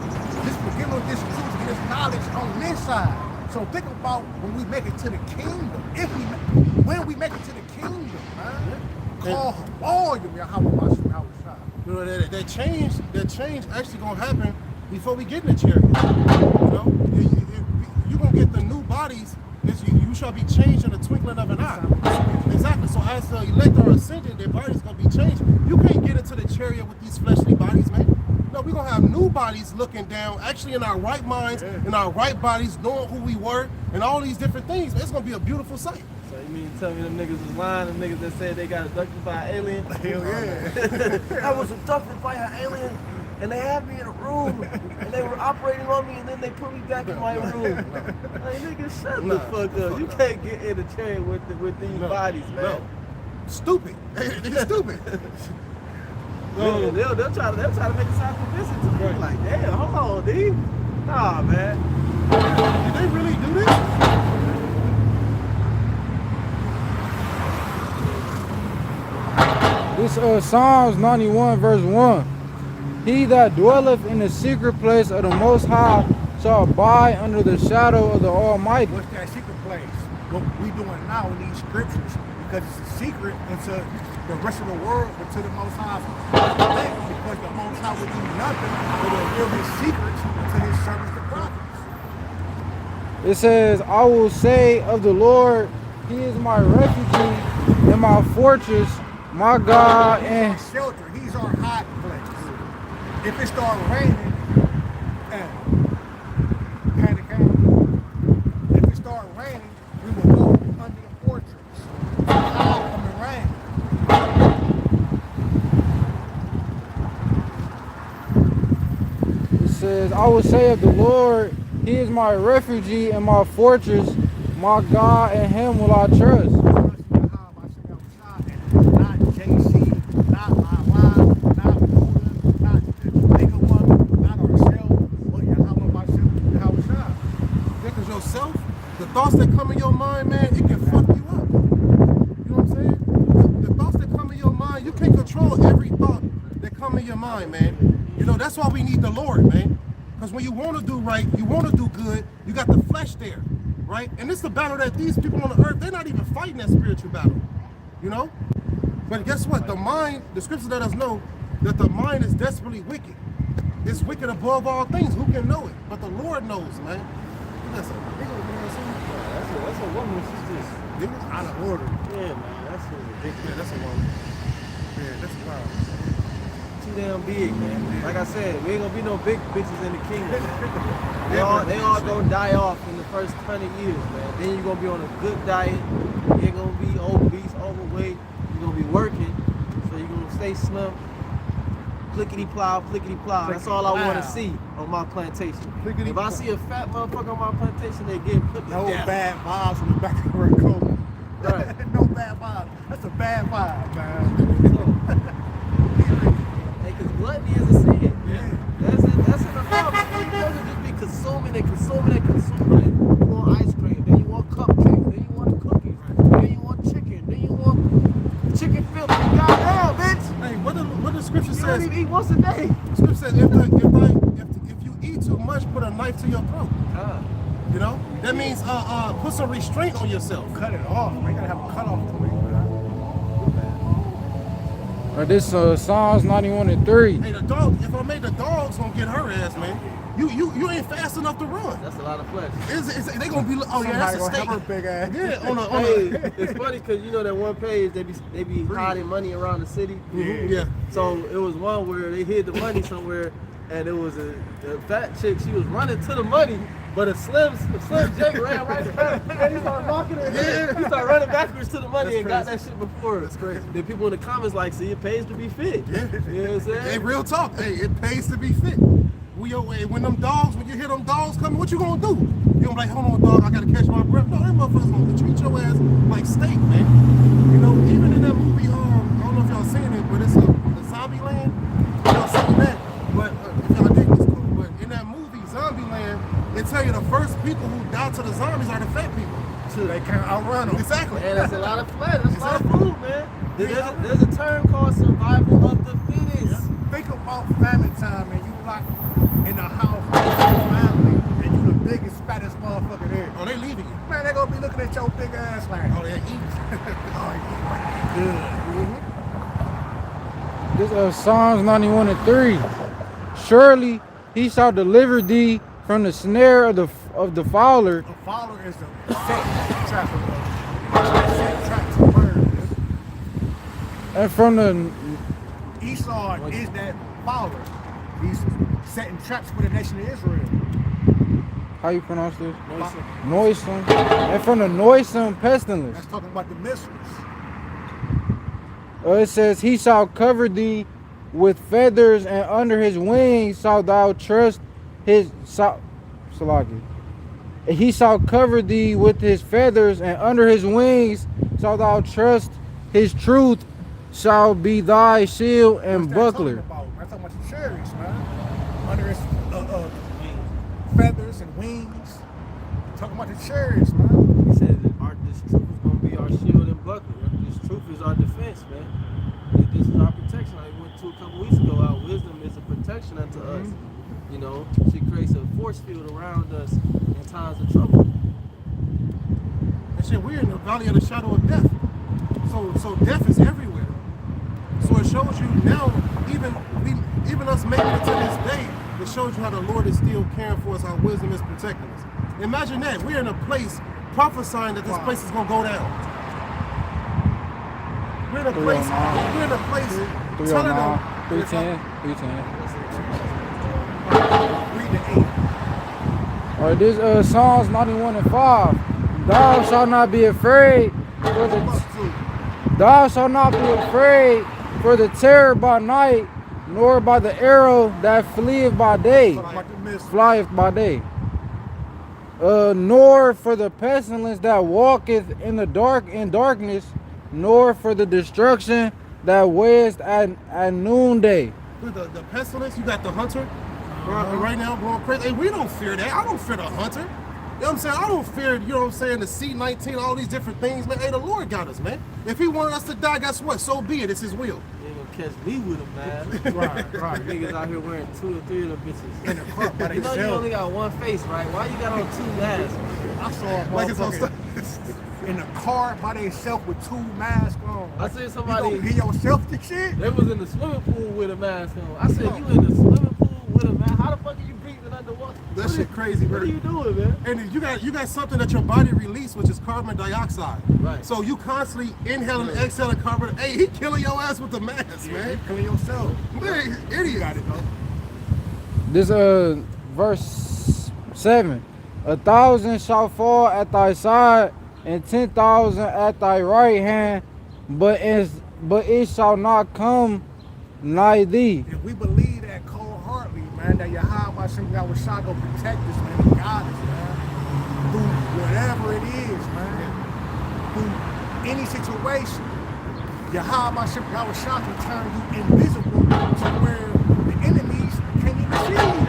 just for giving us this truth and this knowledge on this side. So think about when we make it to the kingdom. When we make it to the kingdom, man. Call all you Yahweh Shah. You know, that change actually gonna happen before we get in the chariot. You know, you're gonna get the new bodies. You shall be changed in the twinkling of an eye. Exactly. So as the elect are ascended, their bodies gonna be changed. You can't get into the chariot with these fleshly bodies, man. No, we're gonna have new bodies looking down, actually in our right minds, in our right bodies, knowing who we were, and all these different things. It's gonna be a beautiful sight. So you mean to tell me them niggas was lying, them niggas that said they got abducted by an alien? Hell yeah. I was abducted by an alien, and they had me in a room, and they were operating on me, and then they put me back in my room. Like, nigga, shut the fuck up. You can't get in the chariot with these bodies, man. No. Stupid. They're stupid. Yeah, they'll try to make it sound convincing to me. Like, damn, hold on, D. Nah, man. Did they really do this? This Psalms 91 verse 1. He that dwelleth in the secret place of the Most High shall abide under the shadow of the Almighty. What's that secret place? What we doing now in these scriptures, because it's a secret unto the rest of the world, but to the Most High, because the Most High will do nothing but reveal his secrets to his servants, the prophets. It says, I will say of the Lord, he is my refuge and my fortress, my God, and He's our shelter. He's our hiding place. If it starts raining, if it starts raining, we will go under the fortress. Hide from the rain. it says, I will say of the Lord, he is my refuge and my fortress, my God, and him will I trust. Not JC, not my wife, not Buddha, not the nigga woman, not ourselves, but Yahweh Shah. Because yourself, the thoughts that come in your mind, man, it can fuck you up. You know what I'm saying? The thoughts that come in your mind, you can't control every thought that come in your mind, man. You know, that's why we need the Lord, man. Because when you want to do right, you want to do good, you got the flesh there, right? And it's the battle that these people on the earth, they're not even fighting that spiritual battle, you know? But guess what? The mind, the scriptures let us know that the mind is desperately wicked. It's wicked above all things. Who can know it? But the Lord knows, man. That's a woman. She's just out of order. Yeah, man. That's ridiculous. yeah, that's a woman. Yeah, that's wild. Too damn big, man. Like I said, we ain't gonna be no big bitches in the kingdom. They all gonna die off in the first 100 years, man. Then you're gonna be on a good diet. You ain't gonna be obese, overweight. You're gonna be working, so you're gonna stay slim. Plickety plow, plickety plow. That's all I want to see on my plantation. If I see a fat motherfucker on my plantation, they get put to No death. bad vibes from the back of the coat. Right. No bad vibes. That's a bad vibe, man. Hey, because gluttony is a sin. Yeah. That's in the problem. You don't just be consuming and consuming and consuming. Right? You want ice cream, then you want cupcakes, then you want cookies, then you want chicken, then you want chicken fillet. Goddamn, bitch! Hey, what the scripture You says? don't even eat once a day. The scripture says if you eat too much, put a knife to your throat. You know? That means put some restraint on yourself. Cut it off. Man, you gotta have a cutoff point. This Psalms 91:3. Hey, the dog. If I made the dogs gonna get her ass, man. You ain't fast enough to run. That's a lot of flesh. They gonna be? Oh yeah, that's a Somebody steak. gonna have her big ass. Yeah, on Hey, it's funny because you know that one page they be hiding money around the city. Yeah. So it was one where they hid the money somewhere, and it was a fat chick. She was running to the money, but a slim Jake ran right past her, and he started knocking her. Yeah. He started running backwards to the money That's and got crazy. that shit before. That's crazy. Then people in the comments like, see, it pays to be fit. Yeah. You know what I'm saying? Hey, real talk. Hey, it pays to be fit. When you hear them dogs coming, what you gonna do? You gonna be like, hold on, dog, I gotta catch my breath. No, them motherfuckers gonna treat your ass like steak, man. You know, even in that movie, I don't know if y'all seen it, but it's the Zombie Land. Y'all seen that? But if y'all didn't, it's cool. But in that movie, Zombie Land, they tell you the first people who die to the zombies are the fat people. They can't outrun them. Exactly. Man, that's a lot of flesh. That's a lot of food, man. There's a term called survival of the fittest. Think about family time and you locked in a house with your family and you the biggest, fattest motherfucker there. Oh, they leaving you. Man, they gonna be looking at your big ass like, Oh, they eat. This Psalms 91:3. Surely he shall deliver thee from the snare of the fowler, the follower is the set trap to birds. and from the Esau is that follower. He's setting traps for the nation of Israel. how you pronounce this? Noisome. And from the noisome pestilence. That's talking about the missiles. It says, he shall cover thee with feathers, and under his wings shalt thou trust his Salaki. He shall cover thee with his feathers, and under his wings shalt thou trust his truth shall be thy shield and buckler. That's talking about the chariots, man. Under his feathers and wings. Talking about the chariots, man. He said that this truth is going to be our shield and buckler. This truth is our defense, man. This is our protection. I went to a couple weeks ago. Our wisdom is a protection unto us. You know, she creates a force field around us in times of trouble. And shit, we're in the valley of the shadow of death. So death is everywhere. So it shows you now, even us making it to this day, it shows you how the Lord is still caring for us, how wisdom is protecting us. Imagine that. We're in a place prophesying that this place is gonna go down. We're in a place telling them 310, 310. Read the 8. All right, this Psalms 91:5. Thou shalt not be afraid for thou shalt not be afraid for the terror by night, nor by the arrow that fleeth by day, flieth by day, nor for the pestilence that walketh in the darkness, nor for the destruction that wasteth at noonday. the pestilence, you got the hunter right now going crazy. Hey, we don't fear that. I don't fear the hunter. You know what I'm saying? I don't fear, you know what I'm saying, the C-19, all these different things, man. Hey, the Lord got us, man. If he wanted us to die, guess what? So be it. It's his will. You ain't gonna catch me with them, man. Right. Niggas out here wearing 2 or 3 of them bitches. In the car by You know you themselves. only got one face, right? Why you got on 2 masks? I saw a Like it's on motherfucker in the car by themselves with 2 masks on. I seen You somebody. gonna hear yourself the shit? They was in the swimming pool with a mask on. I said, you in the swimming pool with a mask? How the fuck are you breathing underwater? That shit crazy, What bro. are you doing, man? And you got something that your body releases, which is carbon dioxide. Right. So you constantly inhaling and exhaling carbon. Hey, he killing your ass with the mask, man. Killing yourself. Man, You idiot. got it though. This verse 7. 1,000 shall fall at thy side, and 10,000 at thy right hand, but it shall not come nigh thee. If we believe that cold-heartedly, man, that Yahweh Shem shall go protect us, man, and guide us, man, through whatever it is, man, through any situation, Yahweh Shem shall can turn you invisible to where the enemies can't even see you.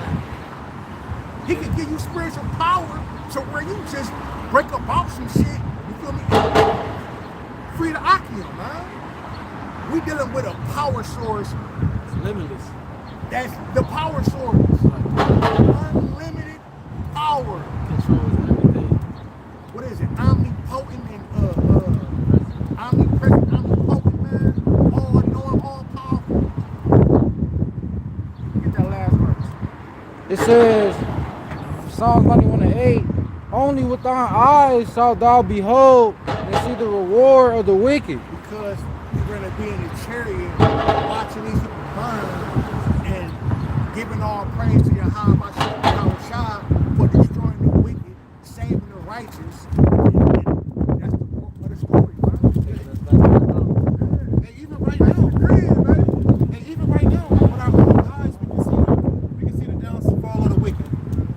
He can give you spiritual power to where you just break about some shit, you feel me? Free the Akim, man. We dealing with a power source. It's limitless. That's the power source. Unlimited power. Controls everything. What is it? Omnipotent and omnipresent, omnipotent, man. All knowing, all powerful. Get that last verse. It says, Psalms 91:8, only with thine eyes shalt thou behold and see the reward of the wicked. Because you're gonna be in the chariot watching these people burn and giving all praise to Yahweh Shah for destroying the wicked, saving the righteous. And that's the book of the story, man. Hey, even right now, hey, even right now, with our own eyes, we can see the downfall of the wicked.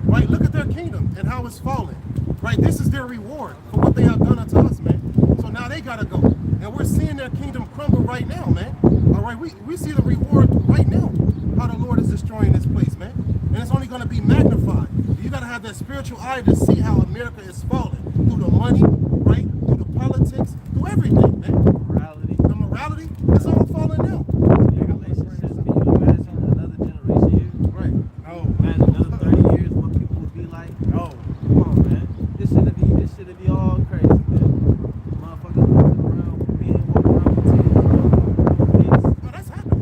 Right? Look at their kingdom and how it's fallen. Right? This is their reward for what they have done unto us, man. So now they gotta go. And we're seeing their kingdom crumble right now, man. All right, we see the reward right now, how the Lord is destroying this place, man. And it's only gonna be magnified. You gotta have that spiritual eye to see how America is falling. Through the money, right? Through the politics, through everything, man. Morality. The morality, it's all falling now. Relationships. Can you imagine another generation here? Right. No, Imagine another 30 years, what people would be like. no. Come on, man. This should be all crazy, man. Motherfuckers walking around, men walking around with 10. Oh, that's happening.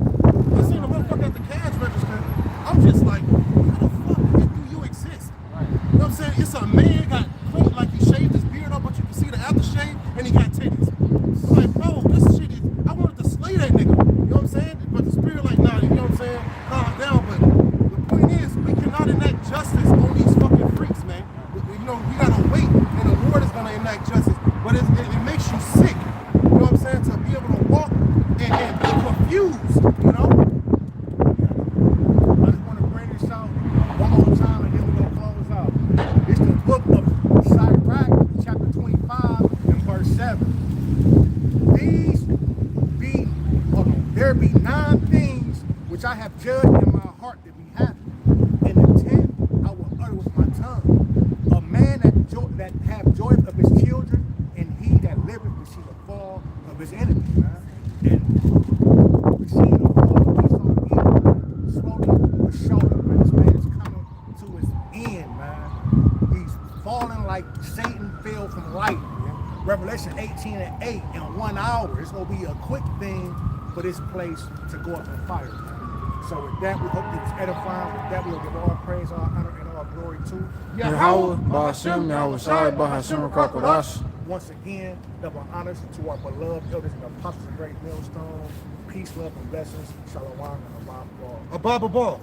I seen the motherfucker at the cash register. I'm just like, how the fuck do you exist? Right. You know what I'm saying? It's a man got clean, like he shaved his beard up, but you can see the aftershave, and he got titties. I'm like, bro, this shit is, I wanted to slay that nigga. You know what I'm saying? But the spirit like, nah, you know what I'm saying? Calm down, but the point is, we cannot enact justice on these fucking freaks, man. You know, we gotta wait, and the Lord is gonna enact justice. But it makes you sick, you know what I'm saying? To be able to walk and be confused, you know? I just want to bring this out one more time and then we're going to close out. It's the book of Sirach, chapter 25 and verse 7. These be, there be 9 things which I have judged in my heart to be happy, and the 10th I will utter with my tongue. A man that have joy of his children, and he that liveth to see the fall of his enemies, man. And we see the fall of Esau again, man. Slowly but surely, man. This man is coming to his end, man. He's falling like Satan fell from light. Man. Revelation 18:8, in 1 hour. It's gonna be a quick thing for this place to go up in fire, man. So with that, we hope it's edifying. With that, we'll give all praise, all honor, and all glory to Yahweh, Ba'ashem, Yahweh Shai, Ba'ashem, Rakakadash. once again, double honors to our beloved elders and apostles of Great Millstone. Peace, love, and blessings. Shalom and Abba. A Baba Ball.